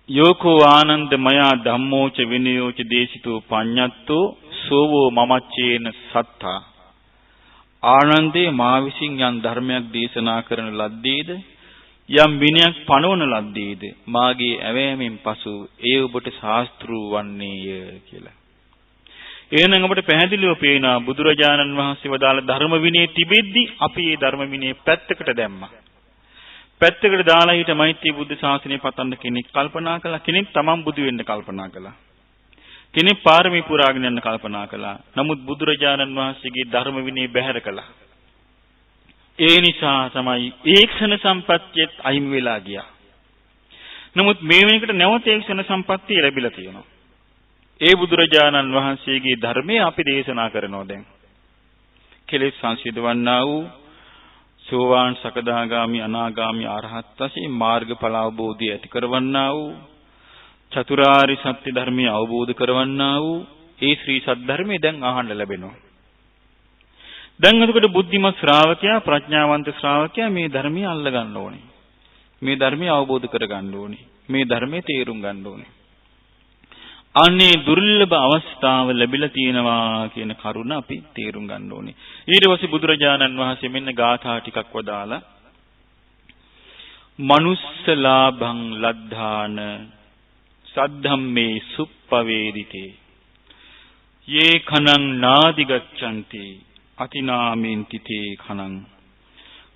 S1: යෝකෝ ආනන්ද මයා ධම්මෝච විනයෝච දේශිතෝ පඤ්ඤත්තෝ සෝවෝ මමච්චේන සත්තා. ආනන්දේ මා විසින් යම් ධර්මයක් දේශනා කරන ලද්දේද යම් විනයක් පනවන ලද්දේද මාගේ ඇවෑමෙන් පසු ඒ ඔබට ශාස්ත්‍රූ වන්නේය කියලා. එහෙනම් අපට පැහැදිලිව පේනවා බුදුරජාණන් වහන්සේ වදාළ ධර්ම විනය තිබෙද්දි අපි මේ ධර්ම විනය පැත්තකට දැම්මා. පැත්තකට දාලා හිට මෛත්‍රී බුද්ධ ශාසනය පතන්න කෙනෙක් කල්පනා කළා. කෙනෙක් තමන් බුදු වෙන්න කල්පනා කළා. කෙනෙක් පාරමී පුරාගෙන යන්න කල්පනා කළා. නමුත් බුදුරජාණන් වහන්සේගේ ධර්ම විනය බැහැර කළා. ඒ නිසා තමයි ඒ ක්ෂණ සම්පත්තියත් අහිමි වෙලා ගියා. නමුත් මේ වෙනකොට නැවත ඒ ක්ෂණ සම්පත්තිය ලැබිලා තියෙනවා. ඒ බුදුරජාණන් වහන්සේගේ ධර්මය අපි දේශනා කරනවා දැන්. කෙලෙස් සංසිඳවන්නා වූ සෝවාන් සකදාගාමි අනාගාමි අරහත් වශයෙන් මාර්ගඵල අවබෝධය ඇති කරවන්නා වූ චතුරාර්ය සත්‍ය ධර්මය අවබෝධ කරවන්නා වූ ඒ ශ්‍රී සද්ධර්මය දැන් අහන්න ලැබෙනවා. දැන් එතකොට බුද්ධිමත් ශ්‍රාවකයා ප්‍රඥාවන්ත ශ්‍රාවකයා මේ ධර්මය අල්ල ගන්න ඕනේ. මේ ධර්මය අවබෝධ කර ගන්න ඕනේ. මේ ධර්මයේ තේරුම් ගන්න ඕනේ. අනේ දුර්ලභ අවස්ථාව ලැබිලා තියෙනවා කියන කරුණ අපි තේරුම් ගන්න ඕනේ. ඊට පස්සේ බුදුරජාණන් වහන්සේ මෙන්න ගාථා ටිකක් වදාලා මනුස්සලාභං ලද්ධාන සද්ධම්මේ සුප්පවේදිතේ යේ කනං නාදි ගච්ඡanti අතිනාමෙන්ති තේ කනං.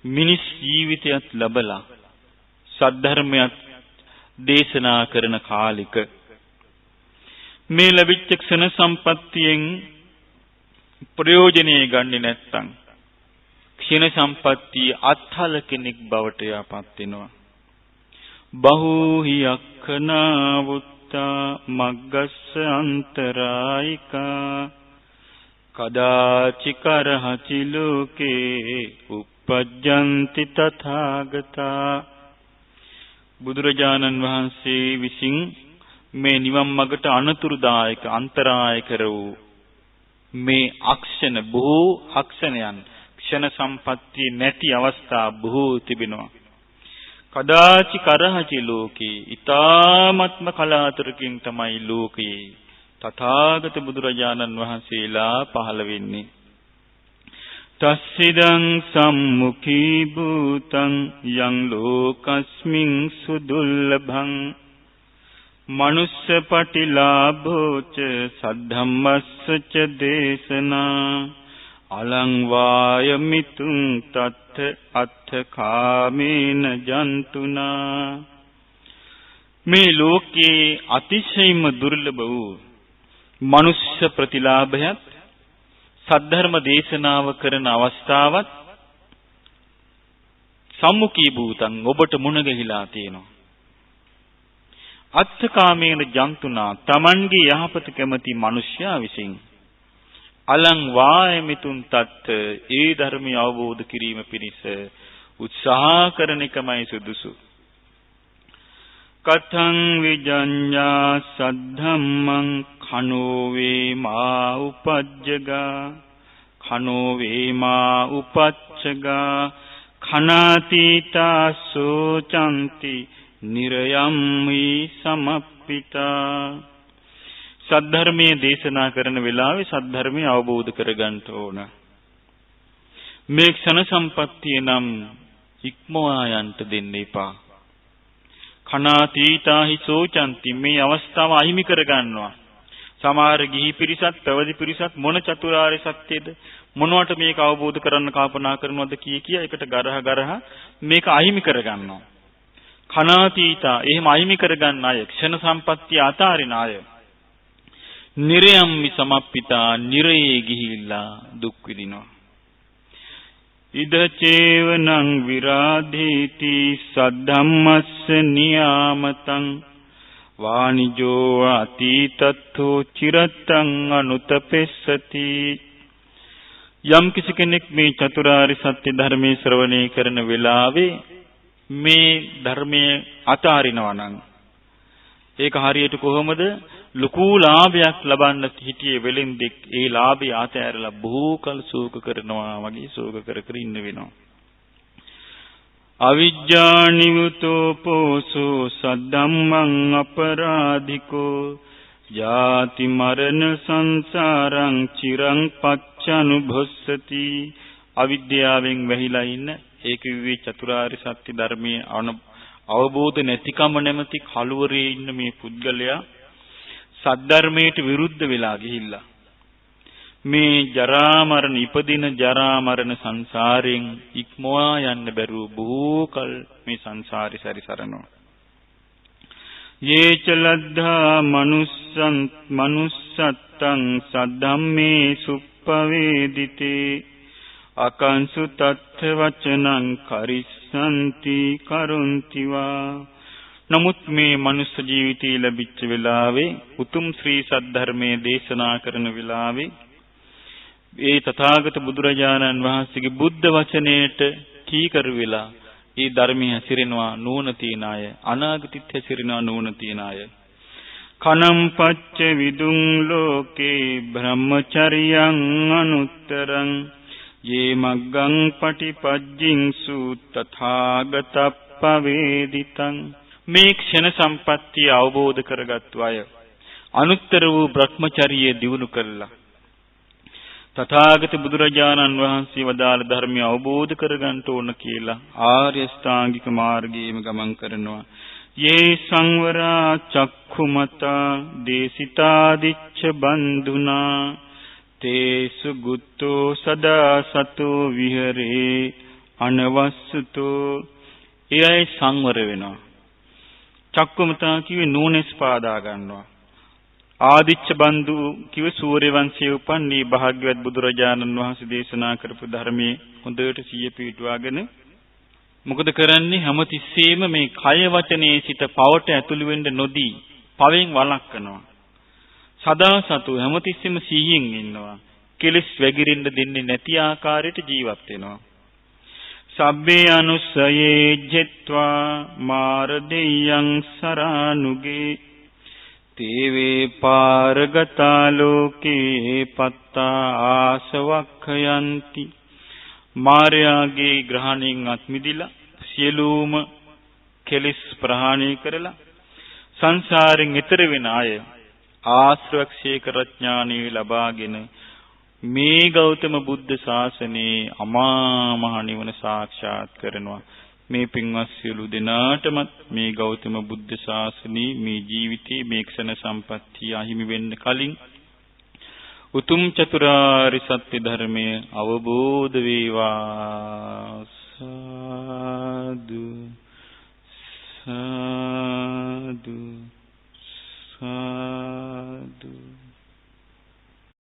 S1: මිනිස් ජීවිතයත් ලැබලා සද්ධර්මයක් දේශනා කරන කාලික මේ ලැබිච්ච ක්ෂණ සම්පත්තියෙන් ප්‍රයෝජනෙ ගන්නේ නැත්නම් ක්ෂණ සම්පත්තිය අත්හල කෙනෙක් බවට යාපත් වෙනවා. බහූහි අක්ඛනා වුත්තා මග්ගස්ස අන්තරායිකා කදාචි කරහචි ලෝකේ uppajjanti තථාගතා. බුදුරජාණන් වහන්සේ විසින් මේ නිවන් මඟට අනතුරුදායක අන්තරාය කර වූ මේ අක්ෂණ බොහෝ අක්ෂණයන් ක්ෂණ සම්පත්තිය නැති අවස්ථා බොහෝ තිබෙනවා. කදාචි කරහචි ලෝකේ ඊ타ත්ම කලාතුරකින් තමයි ලෝකයේ තථාගත බුදුරජාණන් වහන්සේලා පහළ වෙන්නේ. තස්සිදං සම්මුඛී භූතං යං ලෝකස්මින් සුදුල්ලභං මනුස්ස පටිලාභෝච සද්ධම්මස්ස ච දේශනා අලං වායමිතුං තත්ථ අත්ථ කාමේන ජන්තුනා. මේ ලෝකේ අතිශයින්ම දුර්ලභ වූ මනුෂ්‍ය ප්‍රතිලාභයත් සද්ධර්ම දේශනාව කරන අවස්ථාවත් සම්මුඛී භූතං ඔබට මුණ ගැහිලා තියෙනවා. අත්ථකාමේන ජන්තුනා තමන්ගේ යහපත කැමති මිනිසයා විසින් අලං වායමිතුන් තත් ඒ ධර්මය අවබෝධ කිරීම පිණිස උත්සාහ කරන එකමයි සුදුසු. කතං විජඤ්ඤා සද්ධම්මං khano vema upajjaga khano vema upacchaga khanatita sochanti nirayammi samappita. සද්ධර්මයේ දේශනා කරන වෙලාවේ සද්ධර්මය අවබෝධ කරගන්න ඕන. මේ ක්ෂණ සම්පත්තිය නම් ඉක්මවා යන්ට දෙන්න එපා. කනාතීතාහි සෝචන්ති මේ අවස්ථාව අහිමි කරගන්නවා. සමහර ගිහි පිරිසත් පැවිදි පිරිසත් මොන චතුරාර්ය සත්‍යද මොනවට මේක අවබෝධ කරන්න කල්පනා කරනවද කිය එකට ගරහ මේක අහිමි කරගන්නවා. කනාතීතා එහෙම අහිමි කරගන්න අය ක්ෂණ සම්පත්තිය අතාරින අය නිරයම්මි සමප්පිතා නිරයේ ගිහිල්ලා දුක් විඳිනවා. ඉද චේවනං විරාධීති සද්ධම්මස්ස නියාමතං වානිජෝ අතීතත්තෝ චිරත්තං අනුතපෙස්සති. යම් කිසි කෙනෙක් මේ චතුරාර්ය සත්‍ය ධර්මයේ ශ්‍රවණය කරන වෙලාවේ මේ ධර්මයේ අතාරිනවා නම් ඒක හරියට කොහොමද ලකු ලාභයක් ලබන්න හිටියේ වෙලෙන්දෙක් ඒ ලාභය අතෑරලා බොහෝ කල ශෝක කරනවා වගේ ශෝක කර කර ඉන්න වෙනවා. අවිජ්ජා නිවුතෝ පෝසෝ සද්ධම්මං අපරාධිකෝ ජාති මරණ සංසාරං චිරං පච්චනුභස්සති. අවිද්‍යාවෙන් වැහිලා ඉන්න ඒක විවේ චතුරාර්ය සත්‍ය ධර්මයේ අවබෝධ නැතිකම නැමැති කලවරේ ඉන්න මේ පුද්ගලයා සද්ධර්මයට විරුද්ධ වෙලා ගිහිල්ලා මේ ජරා මරණ ඉපදින ජරා මරණ සංසාරයෙන් ඉක්මවා යන්න බැරුව බොහෝ කල මේ සංසාරي සැරිසරනවා. යේච ලද්ධා මනුස්සත්තං සද්ධම්මේ සුප්පවේදිතේ අකංසු තත්ථ වචනං කරිස්සanti කරුන්තිවා. නමුත් මේ මනුෂ්‍ය ජීවිතය ලැබිච්ච වෙලාවේ උතුම් ශ්‍රී සද්ධර්මයේ දේශනා කරන වෙලාවේ ඒ තථාගත බුදුරජාණන් වහන්සේගේ බුද්ධ වචනයට කීකරු වෙලා ඒ ධර්මයේ හැසිරෙනවා නුවණ තියන අය අනාගතිත් හැසිරෙනවා නුවණ තියන අය. කනම් පච්ච විදුං ලෝකේ බ්‍රහ්මචර්යං අනුත්තරං යේ මග්ගං පටිපජ්ජින්සු තථාගතප්පවේදිතං. මේ ක්ෂණ සම්පත්තිය අවබෝධ කරගත්තු අය අනුත්තර වූ බ්‍රහ්මචර්යය දියුණු කළා. තථාගත බුදුරජාණන් වහන්සේ වදාළ ධර්මය අවබෝධ කරගන්න ඕන කියලා ආර්ය ශ්‍රාංගික මාර්ගයේම ගමන් කරනවා. යේ සංවරා චක්ඛුමතා දේසිතාදිච්ච බන්දුනා තේසු ගුත්තෝ සදා සතෝ විහෙරේ අනවස්සතෝ. එයයි සංවර වෙනවා. චක්කුමතා කිව්වේ නූනස් පාදා ගන්නවා. ආදිච්ච බන්දු කිව සූර්ය වංශයේ උපන්නේ භාග්‍යවත් බුදුරජාණන් වහන්සේ දේශනා කරපු ධර්මයේ හොඳට සිය පිටුවාගෙන මොකද කරන්නේ හැමතිස්සෙම මේ කය වචනේ සිට පවට ඇතුළු වෙන්න නොදී පවෙන් වළක්වනවා. සදා සතු හැමතිස්සෙම සිහියෙන් ඉන්නවා. කෙලස් වැగిරෙන්න දෙන්නේ නැති ආකාරයට ජීවත් වෙනවා. සබ්බේ අනුස්සයේ ජෙත්වා මාර දෙයං සරානුගේ තේවේ පාරගතා ලෝකේ පත්තා ආසවක්ඛයන්ති. මාර්යාගේ ග්‍රහණයෙන් අත්මිදිලා සියලුම කෙලෙස් ප්‍රහාණය කරලා සංසාරෙන් ඈතර වෙන අය ආශ්‍රවක්ෂේ කරඥානෙ ලබාගෙන මේ ගෞතම බුද්ධ ශාසනයේ අමා මහ නිවන සාක්ෂාත් කරනවා. මේ පින්වත් සියලු දෙනාටම මේ ගෞතම බුද්ධ ශාසනයේ මේ ජීවිතේ මේ ක්ෂණ සම්පත්තිය අහිමි වෙන්න කලින් උතුම් චතුරාර්ය සත්‍ය ධර්මය අවබෝධ වේවා. සාදු සාදු සාදු